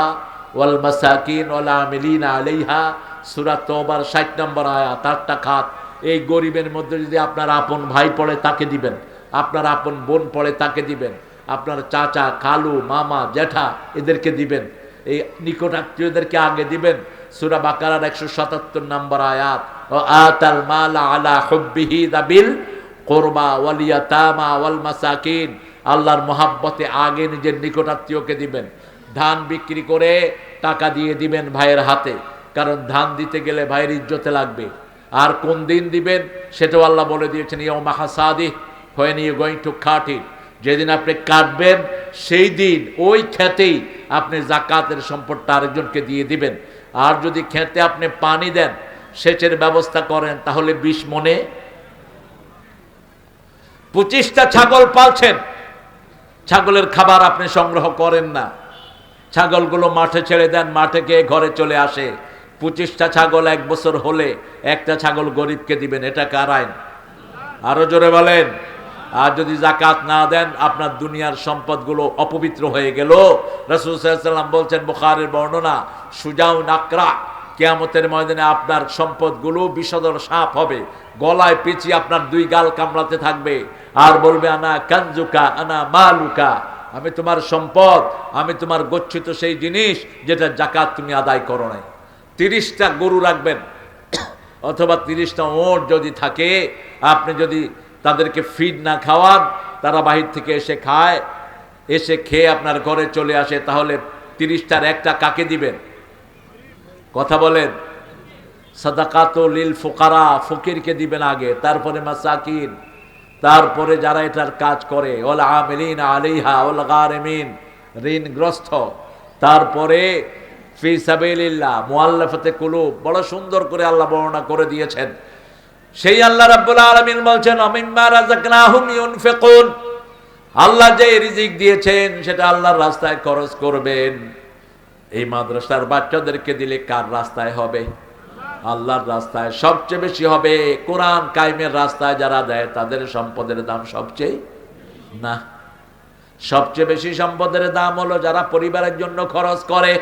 ওয়াল মাসাকিন ওয়াল আমিলিনা আলাইহা, সূরা তওবার 60 নম্বর আয়াত, 8টা খাত। এই গরিবের মধ্যে যদি আপনার আপন ভাই পড়ে তাকে দিবেন, আপনার আপন বোন পড়ে তাকে দিবেন, আপনার চাচা, খালু, মামা, জ্যাঠা এদেরকে দিবেন, এই নিকটাত্মীয়দেরকে আগে দিবেন। সূরা বাকারার 177 নম্বর আয়াত, ও আতাল মাল আলা হুব্বিহি দাবিল কুরবা ওয়াল ইয়াতামা ওয়াল মাসাকিন। আল্লাহর মহাব্বতে আগে নিজের নিকটাত্মীয়কে দিবেন। ধান বিক্রি করে টাকা দিয়ে দিবেন ভাইয়ের হাতে, কারণ ধান দিতে গেলে ভাইয়ের ইজ্জতে লাগবে। আর কোন দিন দিবেন সেটাও আল্লাহ বলে দিয়েছেন, ইয়াউমা হাসাদি, when you going to cut it। যেদিন আপনি কাটবেন সেই দিন ওই খেতেই আপনি যাকাতের সম্পদটা আরেকজনকে দিয়ে দিবেন। আর যদি খেতে আপনি পানি দেন, সেচের ব্যবস্থা করেন, তাহলে 20 মনে। 25টা ছাগল পালছেন, ছাগলের খাবার আপনি সংগ্রহ করেন না, ছাগলগুলো মাঠে ছেড়ে দেন, মাঠে গিয়ে ঘরে চলে আসে। 25টা ছাগল 1 বছর হলে একটা ছাগল গরিবকে দিবেন। এটা কার আইন? আরো জোরে বলেন। আর যদি যাকাত না দেন আপনার দুনিয়ার সম্পদগুলো অপবিত্র হয়ে গেল। রাসূল সাল্লাল্লাহু আলাইহি ওয়াসাল্লাম বলছেন, বুখারীর বর্ণনা, সুজাউন আকরা, কিয়ামতের ময়দানে আপনার সম্পদগুলো বিষধর সাপ হবে, গলায় পেঁচিয়ে আপনার 2 গাল কামড়াতে থাকবে, আর বলবে আনা কানজুকা আনা মালুকা, আমি তোমার সম্পদ, আমি তোমার গচ্ছিত সেই জিনিস যেটা যাকাত তুমি আদায় করো নাই। 30টা গরু রাখবেন অথবা 30টা ওট যদি থাকে, আপনি যদি তাদেরকে ফিড না খাওয়ান, তারা বাহির থেকে এসে খায়, এসে খেয়ে আপনার ঘরে চলে আসে, তাহলে 30টার একটা কাকে দিবেন? কথা বলেন। সাদাকাতুল লিল ফুকারা, ফকিরকে দিবেন আগে, তারপরে মাসাকিন, তারপরে যারা এটার কাজ করে, ওয়াল আমিলিনা আলাইহা ওয়াল গারিমিন, ঋণগ্রস্ত, তারপরে ফি সাবিলিল্লাহ, মুআল্লাফাতে কুলুব। বড় সুন্দর করে আল্লাহ বর্ণনা করে দিয়েছেন। সেই আল্লাহ রাব্বুল আলামিন বলছেন, আমিম্মা রাযাকনাহুম ইউনফিকুন, আল্লাহ যে রিজিক দিয়েছেন সেটা আল্লাহর রাস্তায় খরচ করবেন। এই মাদ্রাসার বাচ্চাদেরকে দিলে কার রাস্তায় হবে? আল্লাহর রাস্তায় সবচেয়ে বেশি হবে। কোরআন কায়েমের রাস্তায় যারা দেয় তাদের সম্পদের দাম সবচেয়ে না, সবচেয়ে বেশি সম্পদের দাম হলো যারা পরিবারের জন্য খরচ করে।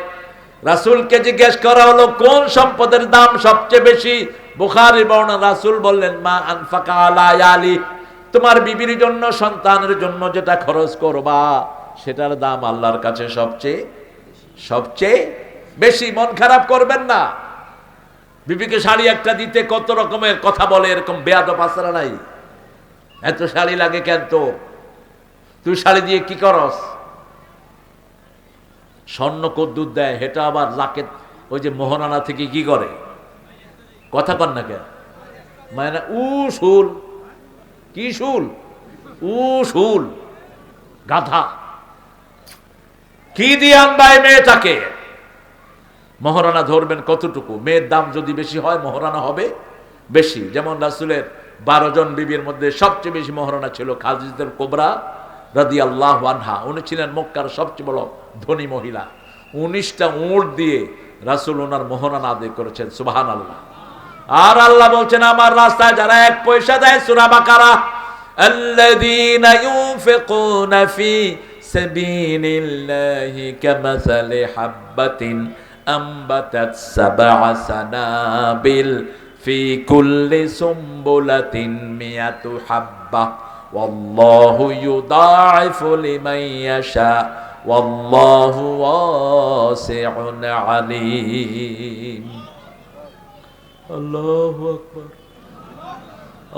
রাসূলকে জিজ্ঞেস করা হলো কোন সম্পদের দাম সবচেয়ে বেশি? বুখারীর বর্ণনা, রাসূল বললেন, মা আনফাকা আলা ইয়ালি, তোমার বিবির জন্য, সন্তানের জন্য যেটা খরচ করবা সেটার দাম আল্লাহর কাছে সবচেয়ে বেশি। মন খারাপ করবেন না। বিবিকে শাড়ি একটা দিতে কত রকমের কথা বলে, এরকম বেয়াদব আছে না নাই? এত শাড়ি লাগে কেন তোর? তুই শাড়ি দিয়ে কি করস? স্বর্ণ কদ্দুর দেয়, হেটা আবার লাকে ওই যে মোহনানা থেকে কি করে, কথা কন না কেন? মানে উসুল, কি শুল? উসুল, গাধা। কি দিয়ে আনবাই মেয়েটাকে? মহারানা ধরবেন কতটুকু? মেয়ের দাম যদি বেশি হয় মহারানা হবে বেশি। যেমন রাসূলের 12 জন বিবির মধ্যে সবচেয়ে বেশি মহারানা ছিল খাদিজাতুল কুবরা রাদিয়াল্লাহু আনহা। উনি ছিলেন মক্কার সবচেয়ে বড় ধনী মহিলা। 19টা উট দিয়ে রাসূল ওনার মহারানা আদায় করেছেন। সুবহানাল্লাহ। আর আল্লাহ বলছেন আমার রাস্তায় যারা 1 পয়সা দেয়, সূরা বাকারা, আল্লাযীনা ইউনফিকুনা ফি সাবিলিল্লাহি কামাসালি হাববাতিন আম্বাতাত 7 সানাবিল ফি কুল্লি সুম্বুলাতিন মিয়াতু হাব্বা ওয়াল্লাহু ইউদাইফু লিমান ইয়াশা ওয়াল্লাহু ওয়াসিউন আলীম। আল্লাহু আকবার,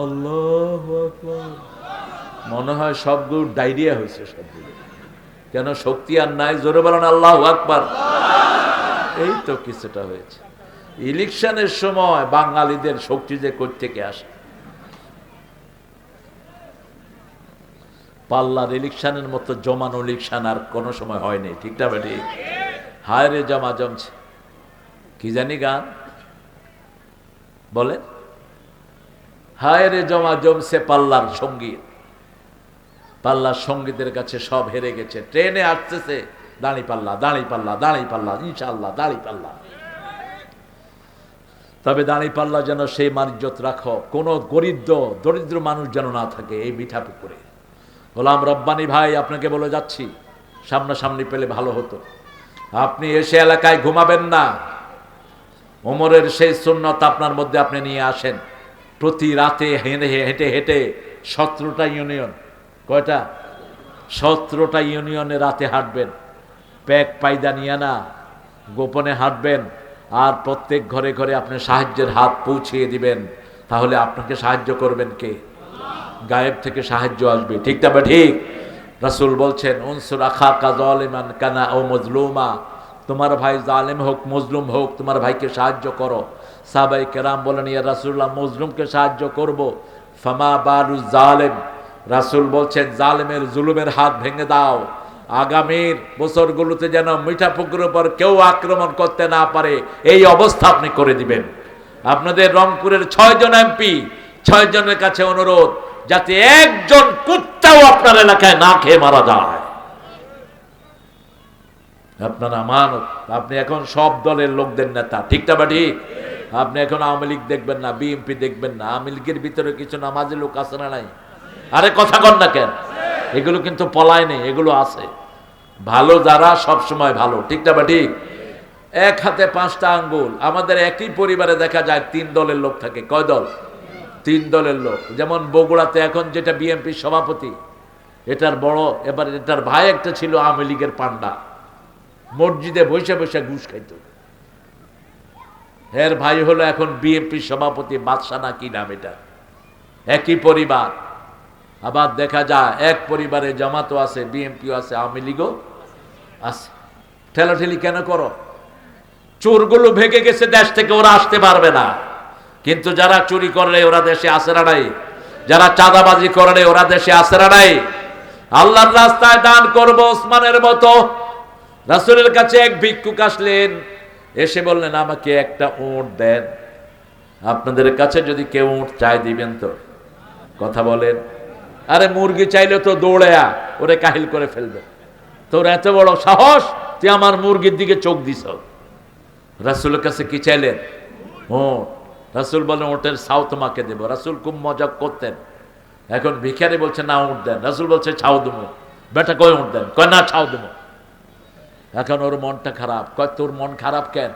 আল্লাহু আকবার। মনে হয় সবগুলো ডায়রিয়া হয়েছে সবগুলো। কেন? শক্তি আর নাই। জোরে বলেন আল্লাহু আকবার। এই তো কিছুটা হয়েছে। ইলেকশনের সময় বাঙালিদের শক্তি যে কই থেকে আসে। পাল্লার ইলেকশনের মতো জমানো ইলেকশন আর কোনো সময় হয়নি। ঠিক না বেটি? হায় রে জমা জমছে। কি জানি গান বলে, হায় রে জমা জমছে পাল্লার সঙ্গীত। পাল্লার সঙ্গীতের কাছে সব হেরে গেছে। ট্রেনে আসতেছে দাঁড়ি পাল্লা, দাঁড়ি পাল্লা, দাঁড়ি পাল্লা, ইনশাআল্লাহ দাঁড়ি পাল্লা। তবে দাঁড়ি পাল্লা যেন সেই মানিজ্যত রাখো, কোন দরিদ্র মানুষ যেন না থাকে এই মিঠা পুকুরে। গোলাম রব্বানী ভাই, আপনাকে বলে যাচ্ছি, সামনাসামনি পেলে ভালো হতো। আপনি এসে এলাকায় ঘুমাবেন না। ওমরের সেই সুন্নত আপনার মধ্যে আপনি নিয়ে আসেন। প্রতি রাতে হেঁটে হেঁটে 17টা ইউনিয়ন, কয়টা? 17টা ইউনিয়নে রাতে হাঁটবেন। প্যাক পায়দা নিয়ে না, গোপনে হাঁটবেন। আর প্রত্যেক ঘরে ঘরে আপনি সাহায্যের হাত পৌঁছিয়ে দিবেন। তাহলে আপনাকে সাহায্য করবেন কে? গায়েব থেকে সাহায্য আসবে। ঠিক না? ঠিক। রাসূল বলছেন উনসুর আখাকা যালিমান কানা ও মজলুমা, তোমার ভাই জালেম হোক মজলুম হোক, তোমার ভাইকে সাহায্য করো। সাহাবায়ে কেরাম বলেন ইয়া রাসূলুল্লাহ, মজলুমকে সাহায্য করব, ফামা বালু জালেম। রাসূল বলছেন জালেমের জুলুমের হাত ভেঙে দাও। আগামীর বছরগুলোতে যেন মিঠা পুকুরের উপর কেউ আক্রমণ করতে না পারে এই অবস্থা আপনি করে দিবেন। আপনাদের রংপুরের 6 জন এমপি, 6 জনের কাছে অনুরোধ, যাতে একজন কুত্তাও আপনার এলাকায় না খেয়ে মারা যায়। আপনার আমানত। আপনি এখন সব দলের লোকদের নেতা। ঠিক না বা ঠিক? আপনি এখন আওয়ামী লীগ দেখবেন না, বিএনপি দেখবেন না। আওয়ামী লীগের ভিতরে কিছু নামাজি লোক আছে না নাই? আরে কথা কন না কেন? এগুলো কিন্তু পলায় নেই, এগুলো আছে। ভালো যারা সব সময় ভালো। ঠিক না বা ঠিক? এক হাতে 5টা আঙ্গুল। আমাদের একই পরিবারে দেখা যায় 3 দলের লোক থাকে। কয় দল? 3 দলের লোক। যেমন বগুড়াতে এখন যেটা বিএনপির সভাপতি, এটার বড়, এবার এটার ভাই একটা ছিল আওয়ামী লীগের পান্ডা, মসজিদে বসে বসে ঘুষ খাইত। এর ভাই হলো এখন বিএনপির সভাপতি, বাদশা না কি নাম এটা। একই পরিবার। আবার দেখা যায় এক পরিবারে জামাতও আছে, বিএনপিও আছে, আওয়ামী লীগও আছে। ঠেলাঠেলি কেন করো? চোরগুলো ভেগে গেছে দেশ থেকে, ওরা আসতে পারবে না। কিন্তু যারা চুরি করে ওরা দেশে আসে না নাই? যারা চাঁদাবাজি করে ওরা দেশে আসে না নাই? আল্লাহর রাস্তায় দান করব ওসমানের মতো। রাসূলের কাছে এক ভিক্ষুক আসলেন, এসে বললেন আমাকে একটা উট দেন। আপনাদের কাছে যদি কেউ উট চাই দিবেন তো? কথা বলেন। আরে মুরগি চাইলে তো দৌড়ায়া ওরে কাহিল করে ফেলবে। তোর এত বড় সাহস, তুই আমার মুরগির দিকে চোখ দিছ। রাসূলের কাছে কি চাইলেন? উট। রাসূল বলেন ওটের ছাও তোমাকে দেব। রাসূল খুব মজা করতেন। এখন ভিখারি বলছে না উট দেন। রাসূল বলছে ছাও দেবো। বেটা কয় উট দেন? কয় না ছাও দেবো। এখন ওর মনটা খারাপ। কয় তোর মন খারাপ কেন?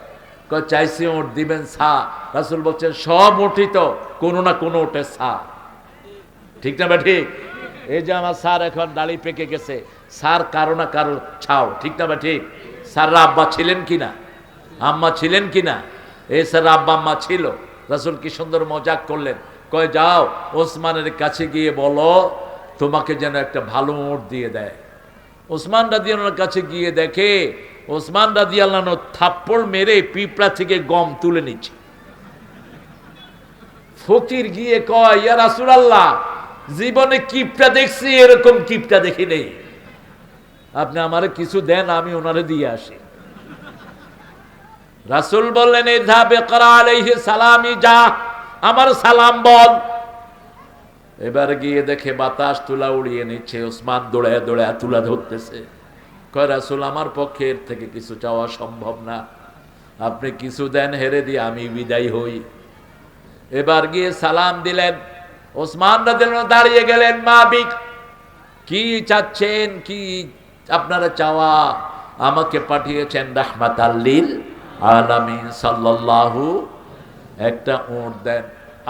কয় চাইছি উট, দিবেন ছা। রাসূল বলছেন সব উঠই তো কোনো না কোনো উটের ছা। ঠিক না বা ঠিক? এই যে আমার স্যার এখন দাড়ি পেকে গেছে, স্যার কারো না কারো ছাও। ঠিক না বা ঠিক? স্যাররা আব্বা ছিলেন কিনা, আম্মা ছিলেন কিনা? এই স্যার আব্বা আম্মা ছিল। রাসূল কি সুন্দর মজাক করলেন। কয় যাও ওসমানের কাছে গিয়ে বলো তোমাকে যেন একটা ভালো ওট দিয়ে দেয়। ওসমান রাদিয়াল্লাহর কাছে গিয়ে দেখে ওসমান রাদিয়াল্লাহু আনহু থাপ্পড় মেরে পিঁপড়া থেকে গম তুলে নিচ্ছে। ফকির গিয়ে কয়, ইয়া রাসূলুল্লাহ, জীবনে কিপটা দেখছি, এরকম কিপটা দেখি নেই, আপনি আমারে কিছু দেন, আমি ওনারে দিয়ে আসি। রাসূল বললেন, ইযহাব ইকরা আলাইহি সালামি, যা আমার সালাম বল। এবার গিয়ে দেখে বাতাস তুলা উড়িয়ে নিচ্ছে, ওসমান দৌড়ায় দৌড়ায় তুলা ধরতেছে। কয়, রাসূল, আমার পক্ষে এর থেকে কিছু চাওয়া সম্ভব না, আপনি কিছু দেন, হেরে দিয়ে আমি বিদায় হই। এবার গিয়ে সালাম দিলেন, ওসমান রাদিয়াল্লাহু আনহু দাঁড়িয়ে গেলেন, মা বিক, কি চাচ্ছেন, কি আপনারা চাওয়া? আমাকে পাঠিয়েছেন রাহমাতাল লিল আলামিন সাল্লাল্লাহু, একটা উট দেন,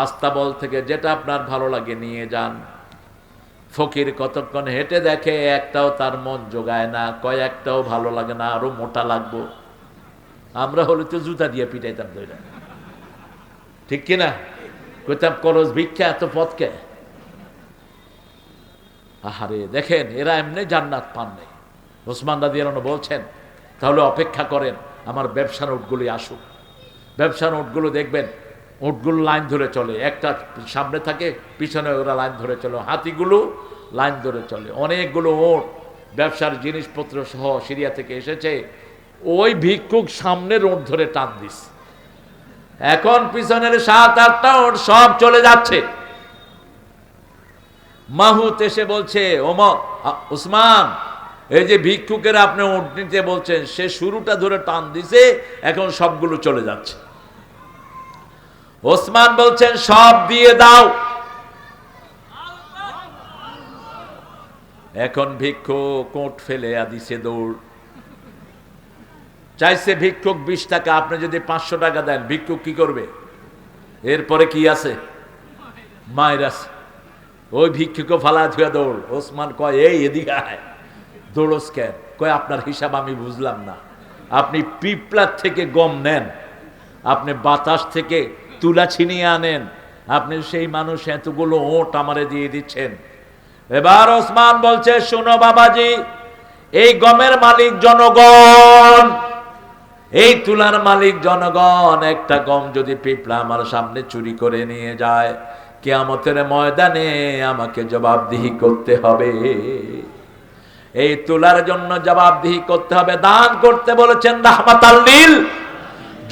আস্তাবল থেকে যেটা আপনার ভালো লাগে নিয়ে যান। ফকির কতক্ষণ হেঁটে দেখে একটাও তার মন জোগায় না, কয় একটাও ভালো লাগে না, আরো মোটা লাগবো। আমরা হলে তো জুতা দিয়ে পিটাইতাম দইরা, ঠিক কিনা? কইতাম করজ ভিক্ষা, এত পথকে। আহারে দেখেন, এরা এমনি জান্নাত পান নাই। ওসমান রাদিয়াল্লাহু আনহু বলছেন, তাহলে অপেক্ষা করেন, আমার ব্যবসার উটগুলি আসুক। ব্যবসার উটগুলো দেখবেন, উটগুলো লাইন ধরে চলে, একটা সামনে থাকে, পিছনে ওরা লাইন ধরে চলে, হাতিগুলো লাইন ধরে চলে। অনেকগুলো উট ব্যবসার জিনিসপত্র সহ সিরিয়া থেকে এসেছে, ওই ভিক্ষুক সামনের উট ধরে টান দিস। এখন পিছনের 7-8টা উট সব চলে যাচ্ছে। মাহুত এসে বলছে, ওসমান, এই যে ভিক্ষুকের আপনি উট নিতে বলছেন, সে শুরুটা ধরে টান দিছে, এখন সবগুলো চলে যাচ্ছে। ওসমান বলছেন, সব দিয়ে দাও। এখন ভিক্ষুক কোট ফেলে দিছে দৌড়। চাইছে ভিক্ষুক 20 টাকা, আপনি যদি 500 টাকা দেন, ভিক্ষুক কি করবে? এরপরে কি আছে? মায়ের আছে। ওই ভিক্ষুকও ফালা ধুয়া দৌড়। ওসমান কয়, এই এদিকে আয়। দৌড়স কেন? কয়, আপনার হিসাব আমি বুঝলাম না। আপনি পিপলার থেকে গম নেন, আপনি বাতাস থেকে তুলা ছিনিয়ে আনেন, আপনি সেই মানুষ এতগুলো ওট আমারে দিয়ে দিচ্ছেন। এবার ওসমান বলছে, শোনো বাবাজি, এই গমের মালিক জনগণ, এই তুলার মালিক জনগণ। একটা গম যদি পিপলা আমার সামনে চুরি করে নিয়ে যায়, কিয়ামতের ময়দানে আমাকে জবাবদিহি করতে হবে। এই তুলার জন্য জবাবদিহি করতে হবে। দান করতে বলেছেন রাহমাতাল লিল,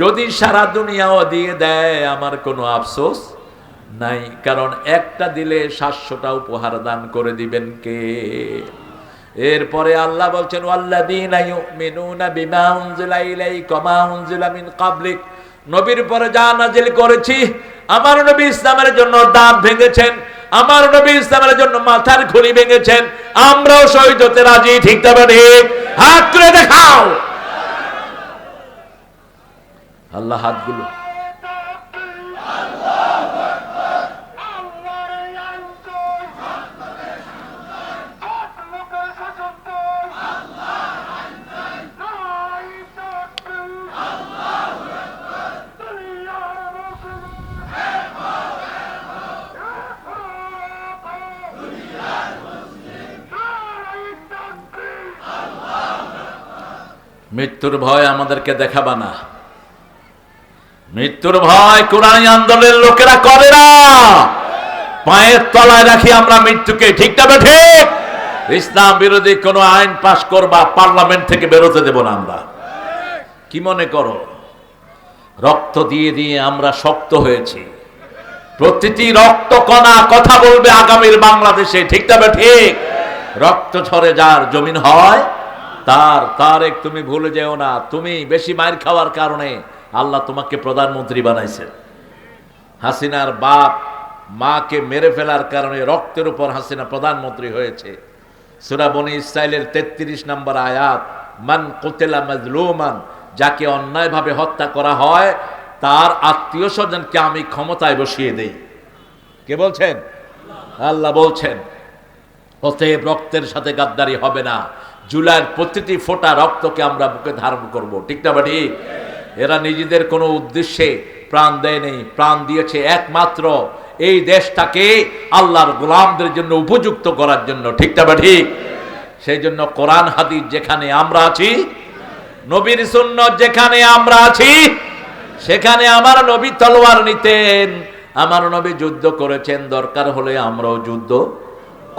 যদি সারা দুনিয়াও দিয়ে দেয় আমার কোনো আফসোস নাই, কারণ একটা দিলে 700টা উপহার দান করে দিবেন কে? এরপরে আল্লাহ বলছেন, ওয়াল্লাযীনা ইউমিনুনা বিমা উনজিলা ইলাইকা ওয়া মা উনজিলা মিন ক্বাবলিক, নবীর পরে যা নাজিল করেছি, আমার নবী ইসলামের জন্য দাঁত ভেঙেছেন, আমার নবী ইসলামের জন্য মাথার খুলি ভেঙেছেন, আমরাও শহীদ হতে রাজি, ঠিক তবে ঠিক? হাত তুলে দেখাও। আল্লাহ হাতগুলো, মৃত্যুর ভয় আমাদেরকে দেখাবা না। মৃত্যুর ভয় কোরআনী আন্দোলনের লোকেরা করে না। পায়ের তলায় রাখি আমরা মৃত্যুকে, ঠিক না ঠিক? ইসলাম বিরোধী কোন আইন পাশ করবা, পার্লামেন্ট থেকে বেরোতে দেব না আমরা। কি মনে করো রক্ত দিয়ে দিয়ে আমরা শক্ত হয়েছি? প্রতিটি রক্ত কণা কথা বলবে আগামীর বাংলাদেশে, ঠিক না ঠিক? রক্ত ঝরে যার জমিন হয় তারেক, তুমি ভুলে যেও না, তুমি বেশি মার খাওয়ার কারণে আল্লাহ তোমাকে প্রধানমন্ত্রী বানাইছেন। হাসিনার বাপ মাকে মেরে ফেলার কারণে রক্তের উপর হাসিনা প্রধানমন্ত্রী হয়েছে। সূরা বনী ইসরাইলের 33 নম্বর আয়াত, মান কুতিলা মাজলুমান, যাকে অন্যায়ভাবে হত্যা করা হয় তার আত্মীয় স্বজনকে আমি ক্ষমতায় বসিয়ে দেই। কে বলছেন? আল্লাহ বলছেন। অতএব রক্তের সাথে গাদ্দারি হবে না। জুলাইয়ের প্রতিটি ফোঁটা রক্তকে আমরা বুকে ধারণ করব, ঠিক না ঠিক? এরা নিজেদের কোনো উদ্দেশ্যে প্রাণ দেয় নেই, প্রাণ দিয়েছে একমাত্র এই দেশটাকে আল্লাহর গোলামদের জন্য উপযুক্ত করার জন্য। ঠিক না ঠিক? সেই জন্য কোরআন হাদিস যেখানে আমরা আছি, নবীর সুন্নাত যেখানে আমরা আছি, সেখানে আমার নবী তলোয়ার নিতেন, আমার নবী যুদ্ধ করেছেন, দরকার হলে আমরাও যুদ্ধ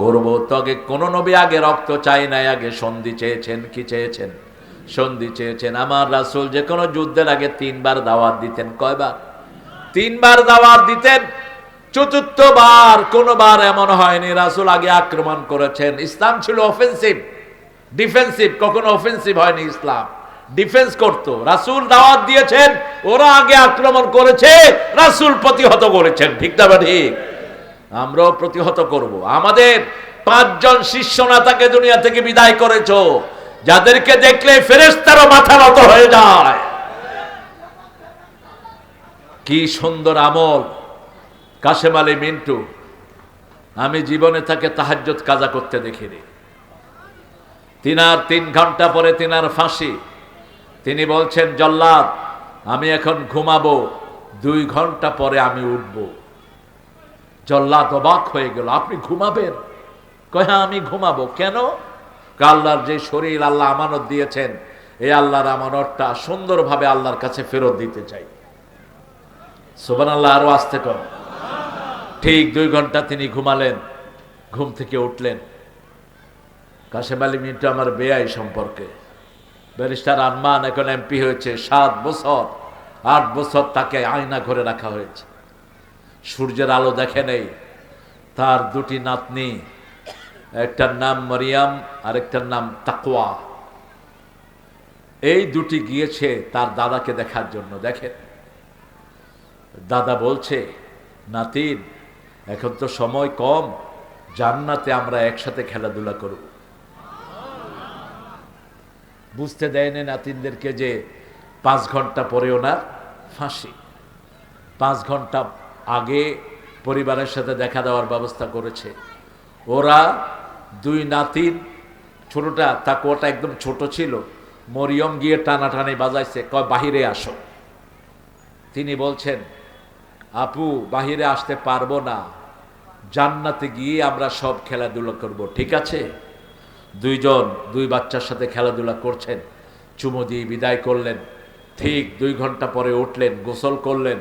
করব। তবে কোন নবী আগে রক্ত চাই নাই, আগে সন্ধি চেয়েছেন। কি চেয়েছেন? সন্ধি চেয়েছেন। আমার রাসূল যে কোনো যুদ্ধের আগে 3 বার দাওয়াত দিতেন। কয়বার? 3 বার দাওয়াত দিতেন। চতুর্থবার কোনবার এমন হয়নি রাসূল আগে আক্রমণ করেছেন। ইসলাম ছিল অফেন্সিভ, ডিফেন্সিভ, কখনো অফেন্সিভ হয়নি। ইসলাম ডিফেন্স করত। রাসূল দাওয়াত দিয়েছেন, ওরা আগে আক্রমণ করেছে, রাসূল প্রতিহত করেছেন। ঠিক না ঠিক? আমরাও প্রতিহত করব। আমাদের 5 জন শীর্ষ নেতাকে দুনিয়া থেকে বিদায় করেছো, যাদেরকে দেখলে ফেরেশতারও মাথা নত হয়ে যায়। কি সুন্দর আমল! কাশেম আলী মিন্টু, আমি জীবনে তাকে তাহাজ্জুদ কাজা করতে দেখিনি। 3 ঘন্টা পরে তিনার ফাঁসি। তিনি বলছেন, জল্লাদ আমি এখন ঘুমাবো, 2 ঘন্টা পরে আমি উঠব। জল্লাদ অবাক হয়ে গেল, আপনি ঘুমাবেন? কয় হ্যাঁ আমি ঘুমাবো। কেন? আল্লাহর যে শরীর আল্লাহ আমানত দিয়েছেন, এই আল্লাহর আমানতটা সুন্দরভাবে আল্লাহর কাছে ফেরত দিতে চাই। সুবহানাল্লাহ, আরো আস্তে কর। ঠিক 2 ঘন্টা তিনি ঘুমালেন, ঘুম থেকে উঠলেন। কাশেম আলী মিন্টু আমার বেয়াই সম্পর্কে, ব্যারিস্টার আরমান এখন এমপি হয়েছে। 7 বছর 8 বছর তাকে আয়না ঘরে রাখা হয়েছে, সূর্যের আলো দেখে নেই। তার 2টি নাতনি, একটার নাম মরিয়াম আর একটার নাম তাকওয়া, এই 2টি গিয়েছে তার দাদাকে দেখার জন্য। দেখেন, দাদা বলছে, নাতিন এখন তো সময় কম, জান্নাতে আমরা একসাথে খেলাধুলা করব। বুঝতে দেয়নি নাতিনদেরকে যে 5 ঘন্টা পরে ওনার ফাঁসি। 5 ঘন্টা আগে পরিবারের সাথে দেখা দেওয়ার ব্যবস্থা করেছে। ওরা 2 নাতিন, ছোটটা তাকওয়াটা একদম ছোট ছিল, মরিয়ম গিয়ে টানাটানি বাজাইছে, কয় বাহিরে আসো। তিনি বলছেন, আপু বাহিরে আসতে পারবো না, জান্নাতে গিয়ে আমরা সব খেলাধুলা করব। ঠিক আছে? 2 বাচ্চার সাথে খেলাধুলা করছেন, চুমু দিয়ে বিদায় করলেন। ঠিক 2 ঘন্টা পরে উঠলেন, গোসল করলেন,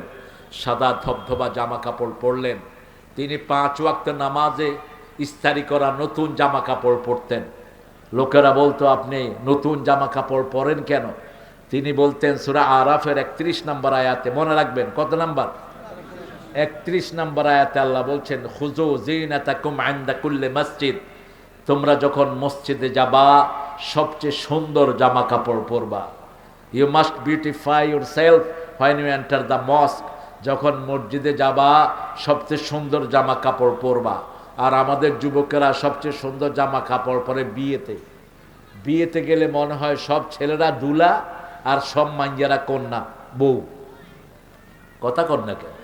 সাদা ধবধবা জামা কাপড় পরলেন। তিনি 5 ওয়াক্ত নামাজে ইস্তারি করা নতুন জামা কাপড় পরতেন। লোকেরা বলতো, আপনি নতুন জামা কাপড় পরেন কেন? তিনি বলতেন, সূরা আরাফের 31 নম্বর আয়াতে, মনে রাখবেন কত নাম্বার? 31 নম্বর আয়াতে আল্লাহ বলছেন, খুযু যিনাতাকুম ইনদা কুল্লি মসজিদ, তোমরা যখন মসজিদে যাবা সবচেয়ে সুন্দর জামা কাপড় পরবা। You must beautify yourself when you enter the mosque, যখন মসজিদে যাবা সবচেয়ে সুন্দর জামা কাপড় পরবা। আর আমাদের যুবকেরা সবচেয়ে সুন্দর জামা কাপড় পরে বিয়েতে গেলে মনে হয় সব ছেলেরা দুলা আর সব মাইয়ারা কন্যা বউ। কথা কন্যা কেন?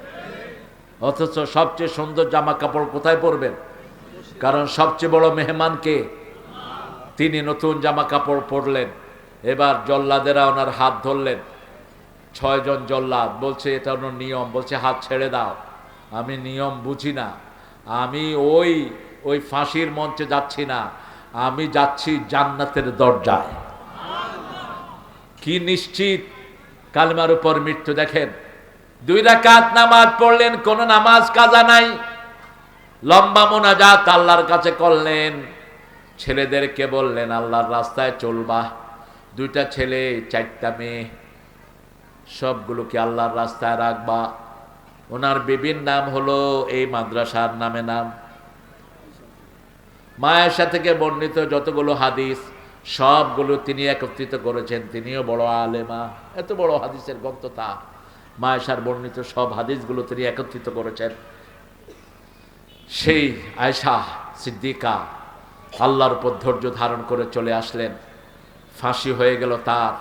অথচ সবচেয়ে সুন্দর জামা কাপড় কোথায় পরবেন? কারণ সবচেয়ে বড় মেহমানকে, তিনি নতুন জামা কাপড় পরলেন। এবার জল্লাদেরা ওনার হাত ধরলেন, 6 জন জল্লাদ। বলছে এটা ওনার নিয়ম। বলছে হাত ছেড়ে দাও, আমি নিয়ম বুঝি না, আমি ওই ফাঁসির মঞ্চে যাচ্ছি না, আমি যাচ্ছি জান্নাতের দরজায়। কি নিশ্চিত কালেমার উপর মৃত্যু। দেখেন, 2 রাকাত নামাজ পড়লেন, কোন নামাজ কাজা নাই, লম্বা মোনাজাত আল্লাহর কাছে করলেন। ছেলেদেরকে বললেন আল্লাহর রাস্তায় চলবা। 2টা ছেলে 4টা মেয়ে, সবগুলোকে আল্লাহর রাস্তায় রাখবা। ওনার বিবির নাম হলো এই মাদ্রাসার নামে নাম। মায়েশা থেকে বর্ণিত যতগুলো হাদিস সবগুলো তিনি একত্রিত করেছেন। তিনিও বড় আলেমা, এত বড় হাদিসের গ্রন্থ তার। মায়েশার বর্ণিত সব হাদিসগুলো তিনি একত্রিত করেছেন। সেই আয়েশা সিদ্দিকা আল্লাহর উপর ধৈর্য ধারণ করে চলে আসলেন। ফাঁসি হয়ে গেল তার।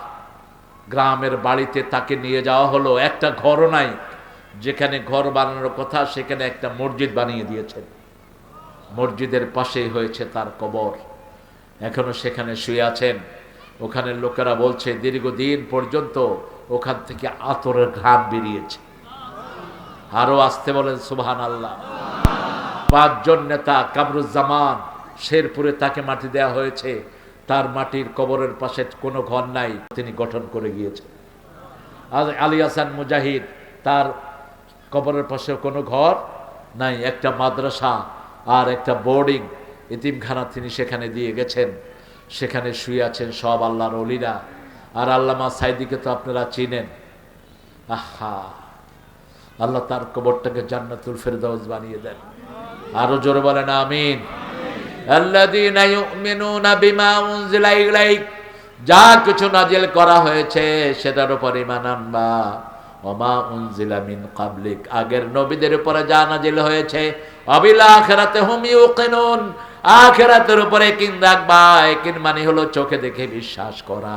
গ্রামের বাড়িতে তাকে নিয়ে যাওয়া হলো। একটা ঘরও নাই, যেখানে ঘর বানানোর কথা সেখানে একটা মসজিদ বানিয়ে দিয়েছেন। মসজিদের পাশেই হয়েছে তার কবর, এখনো সেখানে শুয়ে আছেন। ওখানে লোকেরা বলছে দীর্ঘদিন পর্যন্ত ওখান থেকে আতরের ঘ্রাণ বেরিয়েছে। আরো আসতে বলেন সুবহানাল্লাহ। 5 জন নেতা কামরুজ্জামান শেরপুরে তাকে মাটি দেয়া হয়েছে, তার মাটির কবরের পাশে কোনো ঘর নাই, তিনি গঠন করে গিয়েছেন। আলী হাসান মুজাহিদ, তার কবরের পাশে কোনো ঘর নাই, একটা মাদ্রাসা আর একটা বোর্ডিং এতিমখানা তিনি সেখানে দিয়ে গেছেন, সেখানে শুয়ে আছেন সব আল্লাহর ওলিরা। আর আল্লামা সাইদিকে তো আপনারা চিনেন, আহা, আল্লাহ তার কবরটাকে জান্নাতুল ফেরদাউস বানিয়ে দেন। আরো জোরে বলেন আমিন। আল্লাযীনা ইউমিনুনা বিমা উনজিলা ইলাইক, যা কিছু নাজিল করা হয়েছে সেটার উপর ঈমান আনবা। ওমা উনজিলা মিন ক্বাবলিক, আগের নবীদের উপরে যা নাজিল হয়েছে। অবিল আখিরাতি হুম ইউকিনুন, আখিরাতের উপরে ইয়াকিন রাখবা। ইয়াকিন মানে হলো চোখে দেখে বিশ্বাস করা।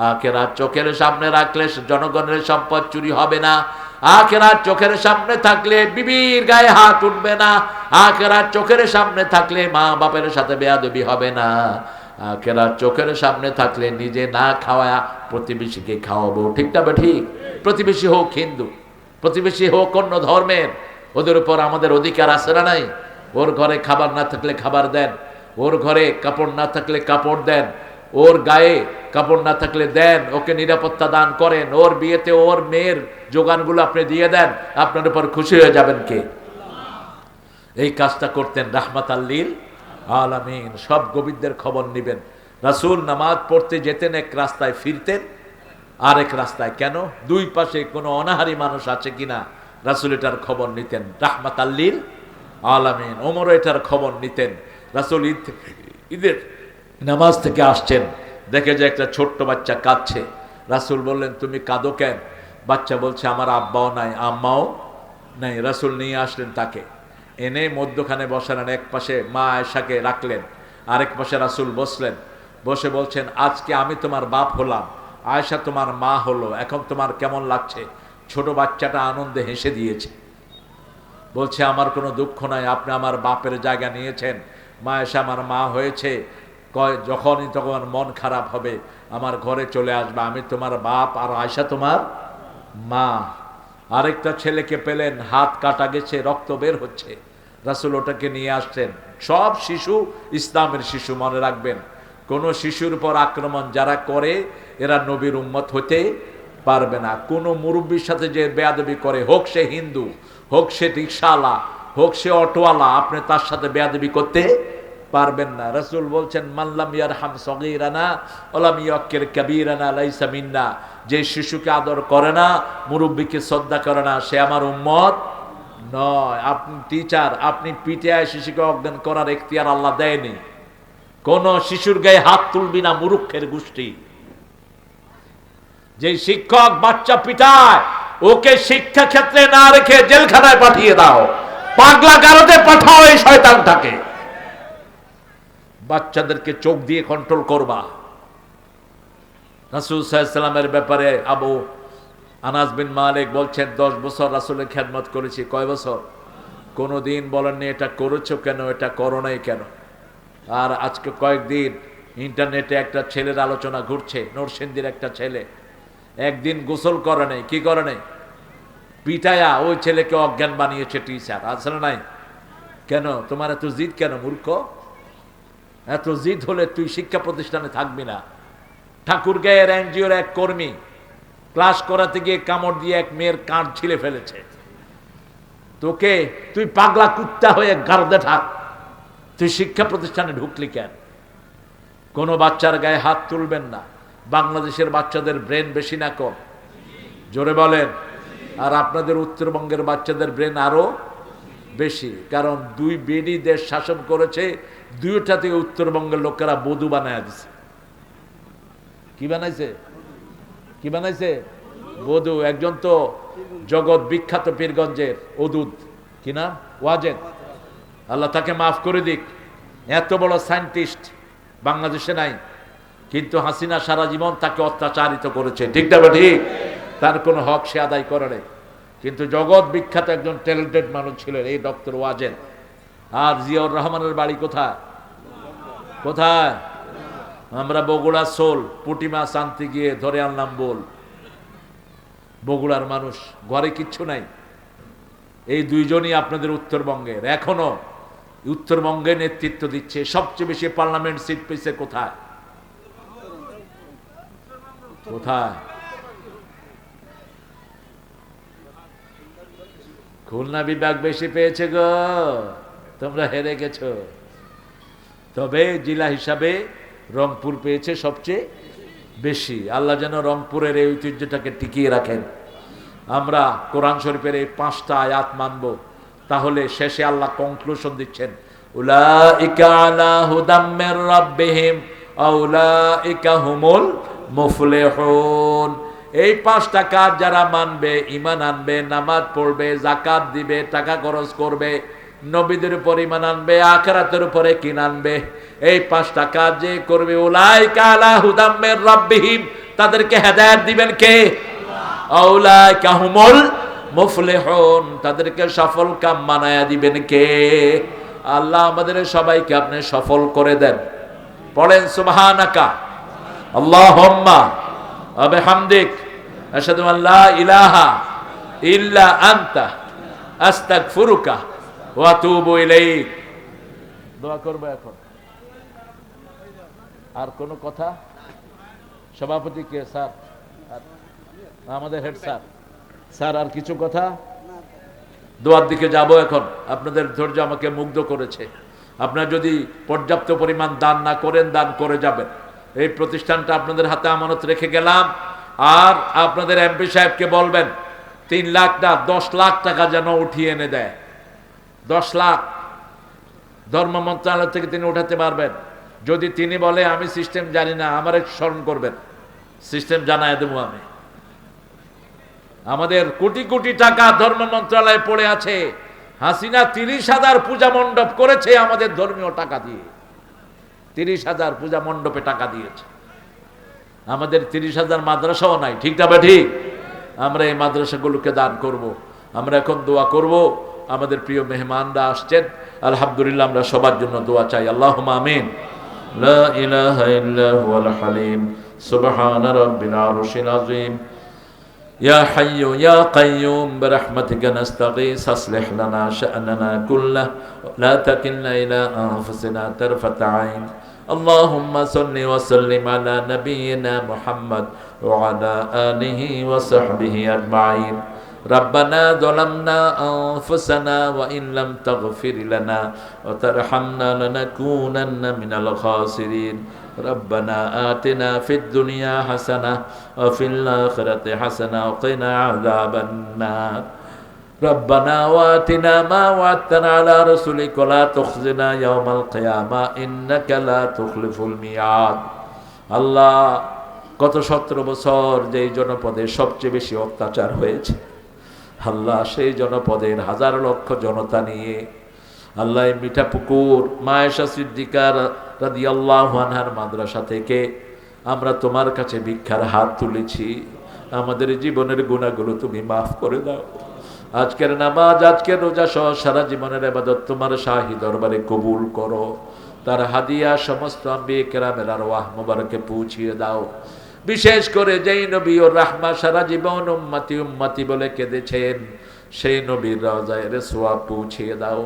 আখিরাত চোখের সামনে রাখলে জনগণের সম্পদ চুরি হবে না। আখিরাত চোখের সামনে থাকলে বিবির গায়ে হাত উঠবে না। আখিরাত চোখের সামনে থাকলে মা বাপের সাথে বেয়াদবি হবে না। আখিরাত চোখের সামনে থাকলে নিজে না খাওয়া প্রতিবেশীকে খাওয়াবো, ঠিক না? ঠিক। প্রতিবেশী হোক হিন্দু, প্রতিবেশী হোক অন্য ধর্মের, ওদের উপর আমাদের অধিকার আছে না নাই? ওর ঘরে খাবার না থাকলে খাবার দেন, ওর ঘরে কাপড় না থাকলে কাপড় দেন, ওর গায়ে কাপড় না থাকলে দেন, ওকে নিরাপত্তা দান করেন, ওর বিয়েতে ওর মেয়ের যোগানগুলো আপনি দিয়ে দেন, আপনার উপর খুশি হয়ে যাবেন কে? এই কাজটা করতেন রাহমাতাল লিল আলামিন। সব গোবিন্দের খবর নিবেন। রাসূল নামাজ পড়তে যেতেন এক রাস্তায়, ফিরতেন আরেক রাস্তায়। কেন? দুই পাশে কোনো অনাহারী মানুষ আছে কিনা রাসূল এটার খবর নিতেন, রাহমাতাল লিল আলামিন। ওমরও এটার খবর নিতেন। রাসূল ঈদের নামাজ থেকে আসছেন, দেখে যে একটা ছোট্ট বাচ্চা কাঁদছে। রাসূল বললেন, তুমি কাঁদো কেন? বাচ্চা বলছে, আমার আব্বাও নাই আম্মাও নাই। রাসূল নিয়ে আসলেন তাকে, এনে মধ্যখানে বসালেন। এক পাশে মা আয়েশাকে রাখলেন, আরেক পাশে রাসূল বসলেন। বসে বলছেন, আজকে আমি তোমার বাপ হলাম, আয়েশা তোমার মা হলো, এখন তোমার কেমন লাগছে? ছোট বাচ্চাটা আনন্দে হেসে দিয়েছে, বলছে, আমার কোনো দুঃখ নাই, আপনি আমার বাপের জায়গা নিয়েছেন। মা আয়েশা আমার মা হয়েছে, কয় যখনই তখন মন খারাপ হবে আমার ঘরে চলে আসবে, আমি তোমার বাপ আর আয়েশা তোমার মা। আরেকটা ছেলেকে পেলেন, হাত কাটা গেছে, রক্ত বের হচ্ছে। রাসূল ওটাকে নিয়ে আসছেন। সব শিশু ইসলামের শিশু, মনে রাখবেন। কোন শিশুর উপর আক্রমণ যারা করে এরা নবীর উম্মত হতে পারবে না। কোন মুরব্বীর সাথে যে বেয়াদবি করে, হোক সে হিন্দু, হোক সে রিকশাওয়ালা, হোক সে অটোওয়ালা, আপনি তার সাথে বেয়াদবি করতে পারবেন না। রাসূল বলছেন, মাল্লাম ইয়ারহাম সগীরানা ওয়ালাম ইয়াক্কির কাবীরানা লাইসা মিন্না, যে শিশুকে আদর করে না, মুরব্বিকে শ্রদ্ধা করে না, সে আমার উম্মত নয়। আপনি টিচার, আপনি পিটিআই শিশুকে অজ্ঞান করার এখতিয়ার আল্লাহ দেয়নি। কোন শিশুর গায়ে হাত তুলবি না, মূর্খের গোষ্ঠী। যে শিক্ষক বাচ্চা পিটায়, ওকে শিক্ষা ক্ষেত্রে না রেখে জেলখানায় পাঠিয়ে দাও, পাগলা গারদে পাঠাও এই শয়তানটাকে। বাচ্চাদেরকে চোখ দিয়ে কন্ট্রোল করবা। রাসূল সাল্লাল্লাহু আলাইহি ওয়াসাল্লামের ব্যাপারে আবু আনাস বিন মালিক বলছেন, 10 বছর রাসূলের খেদমত করেছি। কয় বছর? কোনদিন বলেননি এটা করেছো কেন, এটা করো নাই কেন। আর আজকে কয়েকদিন ইন্টারনেটে একটা ছেলের আলোচনা ঘুরছে, নরসিংদীর একটা ছেলে, একদিন গোসল করে নাই। কি করে নাই? পিটায়া ওই ছেলেকে অজ্ঞান বানিয়েছে টিচার। আসলে নাই কেন? তোমার এত জিদ কেন মূর্খ? এত জিদ হলে তুই শিক্ষা প্রতিষ্ঠানে থাকবি না। ঠাকুরগাঁয়ের এনজিওর এক কর্মী ক্লাস করাতে গিয়ে কামড় দিয়ে এক মেয়ের কাঁধ ছিলে ফেলেছে। তোকে, তুই পাগলা কুত্তা হয়ে গার্দে থাক, তুই শিক্ষা প্রতিষ্ঠানে ঢুকলি কেন? কোনো বাচ্চার গায়ে হাত তুলবেন না। বাংলাদেশের বাচ্চাদের ব্রেন বেশি না কম? জোরে বলেন। আর আপনাদের উত্তরবঙ্গের বাচ্চাদের ব্রেন আরো বেশি, কারণ 2 বেডি দেশ শাসন করেছে, 2টা থেকে উত্তরবঙ্গের লোকেরা বধূ বানায় দিছে। কি বানাইছে? কি বানাইছে? বধূ। একজন তো জগৎ বিখ্যাত পীরগঞ্জের ওদুদ, কি নাম? ওয়াজেদ, আল্লাহ তাকে মাফ করে দিক। এত বড় সায়েন্টিস্ট বাংলাদেশে নাই, কিন্তু হাসিনা সারা জীবন তাকে অত্যাচারিত করেছে, ঠিক না? ঠিক। তার কোনো হক সে আদায় করে নাই, কিন্তু জগৎ বিখ্যাত একজন ট্যালেন্টেড মানুষ ছিলেন এই ডক্টর ওয়াজেদ। আর জিয়াউর রহমানের বাড়ি কোথায়? কোথায়? আমরা বগুড়া সোল, পুঁটি মাছ আনতে গিয়ে ধরে আনলাম বল। বগুড়ার মানুষ, ঘরে কিচ্ছু নাই, এই দুইজনই আপনাদের উত্তরবঙ্গের, এখনো উত্তরবঙ্গে নেতৃত্ব দিচ্ছে। সবচেয়ে বেশি পার্লামেন্ট সিট পেয়েছে কোথায়? কোথায়? খুলনা বিভাগ বেশি পেয়েছে গো, তোমরা হেরে গেছো। তবে জেলা হিসাবে রংপুর পেয়েছে সবচেয়ে বেশি। আল্লাহ যেন রংপুরের এই ঐতিহ্যটাকে টিকিয়ে রাখেন। আমরা কোরআন শরীফের এই 5টা আয়াত মানব, তাহলে শেষে আল্লাহ কনক্লুশন দিচ্ছেন, উলাইকা আলা হুদাম মির রাব্বিহিম আউলাইকা হুমুল মুফলিহুন। এই 5টা কাজ যারা মানবে, ঈমান আনবে, নামাজ পড়বে, যাকাত দিবে, টাকা খরচ করবে, নবীদের উপর ঈমান আনবে, আখিরাতের উপরে ঈমান আনবে, এই 5টা কাজ যে করবে, উলাইকা আলা হুদাম মির রাব্বিহিম, তাদেরকে হেদায়েত দিবেন কে? আউলাইকা হুমুল মুফলিহুন, তাদেরকে সফল কাম বানায়া দিবেন কে? আল্লাহ আমাদের সবাইকে আপনি সফল করে দেন। পড়েন সুবহানাকা আল্লাহুম্মা ওয়া বিহামদিক আশহাদু আল লা ইলাহা ইল্লা আনতা আস্তাগফিরুকা ওয়া আতুবু ইলাইক। দোয়া করব এখন। আর কোন কথা? সভাপতি কে? স্যার, আমাদের হেড স্যার। স্যার আর কিছু কথা? দোয়ার দিকে যাব এখন। আপনাদের ধৈর্য আমাকে মুগ্ধ করেছে। আপনারা যদি পর্যাপ্ত পরিমাণ দান না করেন, দান করে যাবেন। এই প্রতিষ্ঠানটা আপনাদের হাতে আমানত রেখে গেলাম। আর আপনাদের এমপি সাহেবকে বলবেন 3 লাখ না 10 লাখ টাকা যেন উঠিয়ে এনে দেয়। 10 লাখ ধর্ম মন্ত্রণালয় থেকে তিনি উঠাতে পারবেন। যদি তিনি বলে আমি সিস্টেম জানি না, আমার একটু স্মরণ করবেন, সিস্টেম জানায় দেবো আমি। আমাদের কোটি কোটি টাকা ধর্ম মন্ত্রণালয়ে পড়ে আছে। হাসিনা 30,000 পূজা মণ্ডপ করেছে আমাদের ধর্মীয় টাকা দিয়ে। 30,000 পূজা মণ্ডপে টাকা দিয়েছে। আমাদের 30,000 মাদ্রাসাও নাই, ঠিক না? ঠিক। আমরা এই মাদ্রাসাগুলোকে দান করব। আমরা এখন দোয়া করব। আমাদের প্রিয় মেহমানরা আসছেন, আলহামদুলিল্লাহ আমরা সবার জন্য দোয়া চাই। আল্লাহুম্মা আমিন। লা ইলাহা ইল্লা হুয়াল হালিম সুবহানা রাব্বিল আরশিল আযীম। يا حي يا قيوم برحمتك نستغيث أصلح لنا شأننا كله لا تكلنا إلى أنفسنا طرفة عين. اللهم صل وسلم على نبينا محمد وعلى آله وصحبه أجمعين. ربنا ظلمنا أنفسنا وإن لم تغفر لنا وترحمنا لنكونن من الخاسرين. ربنا آتنا في الدنيا حسنة وفي الآخرة حسنة وقنا عذاب النار. ربنا وآتنا ما وعدتنا على رسلك ولا تخزنا يوم القيامة إنك لا تخلف الميعاد. আল্লাহ, গত 17 বছর যেই জনপদে সবচেয়ে বেশি অত্যাচার হয়েছে, আল্লাহ সেই জনপদের হাজার লক্ষ জনতা নিয়ে আল্লাহ মিঠাপুকুর মা আয়েশা সিদ্দিকা রাদিয়াল্লাহু আনহার মাদ্রাসা থেকে আমরা তোমার কাছে ভিক্ষার হাত তুলেছি। আমাদের জীবনের গুনাহগুলো তুমি মাফ করে দাও। আজকের নামাজ, আজকের রোজা সহ সারা জীবনের ইবাদত তোমার শাহী দরবারে কবুল করো। তার হাদিয়া সমস্ত আম্বিয়ে কেরামের আরওয়াহ মুবারকে পৌঁছিয়ে দাও। বিশেষ করে যেই নবী ও রাহমা সারা জীবন উম্মতি উম্মতি বলে কেঁদেছেন, সেই নবীর রওজায় সোয়াব পৌঁছিয়ে দাও।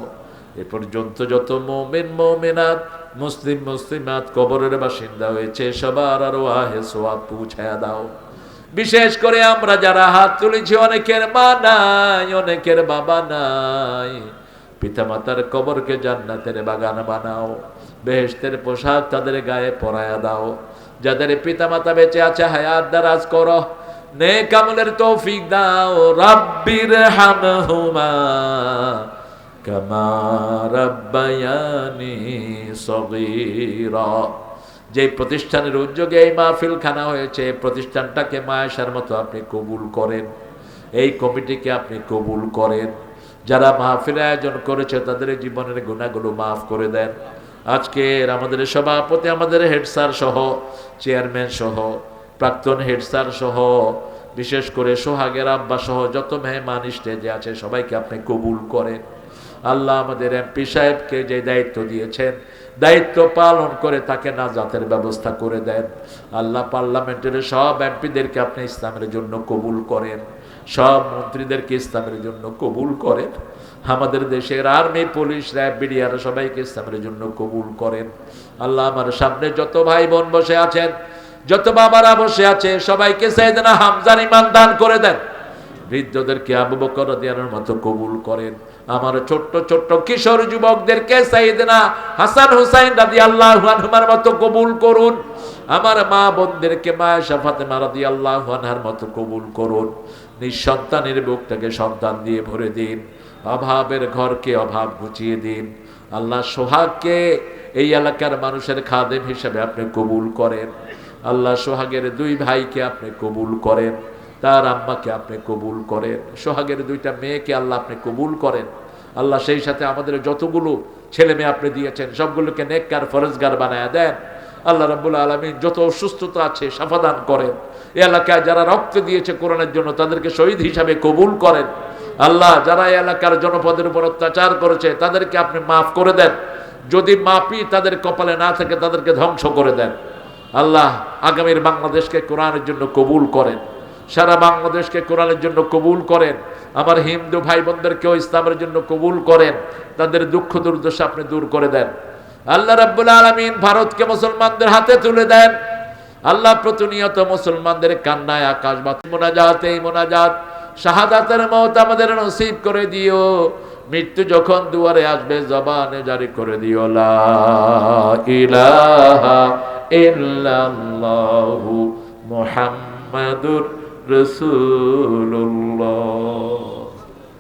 এ পর্যন্ত যত মুমিন মুমিনাত, মুসলিম মুসলিমাত কবরের বাসিন্দা হয়েছে, সবার আরওয়াহে সোয়াব পৌঁছায়া দাও। বিশেষ করে আমরা যারা হাত তুলেছি, অনেকের মা নাই, অনেকের বাবা নাই, পিতামাতার কবরকে জান্নাতের বাগান বানাও। বেহেশতের পোশাক তাদের গায়ে পরায়া দাও। যাদের পিতামাতা বেঁচে আছে হায়াত দারাজ করো, নেক আমলের তৌফিক দাও। রাব্বির হামহুমা কামা রাব্বায়ানি সগীরা। যে প্রতিষ্ঠানের উদ্যোগে এই মাহফিল খানা হয়েছে, প্রতিষ্ঠানটাকে মায়েশার মতো আপনি কবুল করেন। এই কমিটিকে আপনি কবুল করেন। যারা মাহফিল আয়োজন করেছে তাদের জীবনের গুনাহগুলো মাফ করে দেন। আজকের আমাদের সভাপতি, আমাদের হেড স্যার সহ, চেয়ারম্যান সহ, প্রাক্তন হেড স্যার সহ, বিশেষ করে সোহাগের আব্বা সহ যত মেহমান স্টেজে আছে সবাইকে আপনি কবুল করেন। আল্লাহ আমাদের এমপি সাহেবকে যে দায়িত্ব দিয়েছেন, দায়িত্ব পালন করে তাকে নাজাতের ব্যবস্থা করে দেন। আল্লাহ পার্লামেন্টের সব এমপিদেরকে আপনি ইসলামের জন্য কবুল করেন। সব মন্ত্রীদেরকে ইসলামের জন্য কবুল করেন। আমাদের দেশের আর্মি, পুলিশ, র্যাব, বিডিআর সবাইকে ইসলামের জন্য কবুল করেন। আল্লাহ আমার সামনে যত ভাই বোন বসে আছেন, যত বাবারা বসে আছে, সবাইকে সাইয়েদনা হামজার ঈমান দান করে দেন। বৃদ্ধদেরকে আবু বকর রাদিয়াল্লাহু মতো কবুল করেন। আমার ছোট্ট ছোট্ট কিশোর যুবকদেরকে সাইয়েদনা হাসান হুসাইন রাদিয়াল্লাহু আনহুমার মতো কবুল করুন। আমার মা বোনদেরকে মা আয়েশা ফাতেমা রাদিয়াল্লাহু আনহার মতো কবুল করুন। নিঃসন্তানের বুকটাকে সন্তান দিয়ে ভরে দিন। অভাবের ঘরকে অভাব ঘুচিয়ে দিন। আল্লাহ সোহাগকে এই এলাকার মানুষের খাদেম হিসেবে আপনি কবুল করেন। আল্লাহ সোহাগের দুই ভাইকে আপনি কবুল করেন, তার আম্মাকে আপনি কবুল করেন, সোহাগের দুইটা মেয়েকে আল্লাহ আপনি কবুল করেন। আল্লাহ সেই সাথে আমাদের যতগুলো ছেলে মেয়ে আপনি দিয়েছেন সবগুলোকে নেককার ফরজগার বানায়া দেন। আল্লাহ রাব্বুল আলামিন যত অসুস্থতা আছে শাফাদান করেন। এই এলাকায় যারা রক্ত দিয়েছে কোরআনের জন্য তাদেরকে শহীদ হিসাবে কবুল করেন। আল্লাহ যারা এই এলাকার জনপদের উপর অত্যাচার করেছে তাদেরকে আপনি মাফ করে দেন। যদি মাপি তাদের কপালে না থাকে তাদেরকে ধ্বংস করে দেন। আল্লাহ আগামীর বাংলাদেশকে কোরআনের জন্য কবুল করেন। সারা বাংলাদেশকে কোরআনের জন্য কবুল করেন। আমার হিন্দু ভাই বোনদেরকেও ইসলামের জন্য কবুল করেন। তাদের দুঃখ দুর্দশা আপনি দূর করে দেন। আল্লাহ রাব্বুল আলামিন ভারতকে মুসলমানদের হাতে তুলে দেন। আল্লাহ প্রতিনিয়ত মুসলমানদের কান্নায় আকাশ বাতাস মোনাজাতে মোনাজাত শাহাদাতের মওত আমাদের নসিব করে দিও। মৃত্যু যখন দুয়ারে আসবে জবানে জারি করে দিও লা ইলাহা ইল্লাল্লাহু মুহাম্মাদুর রাসূলুল্লাহ।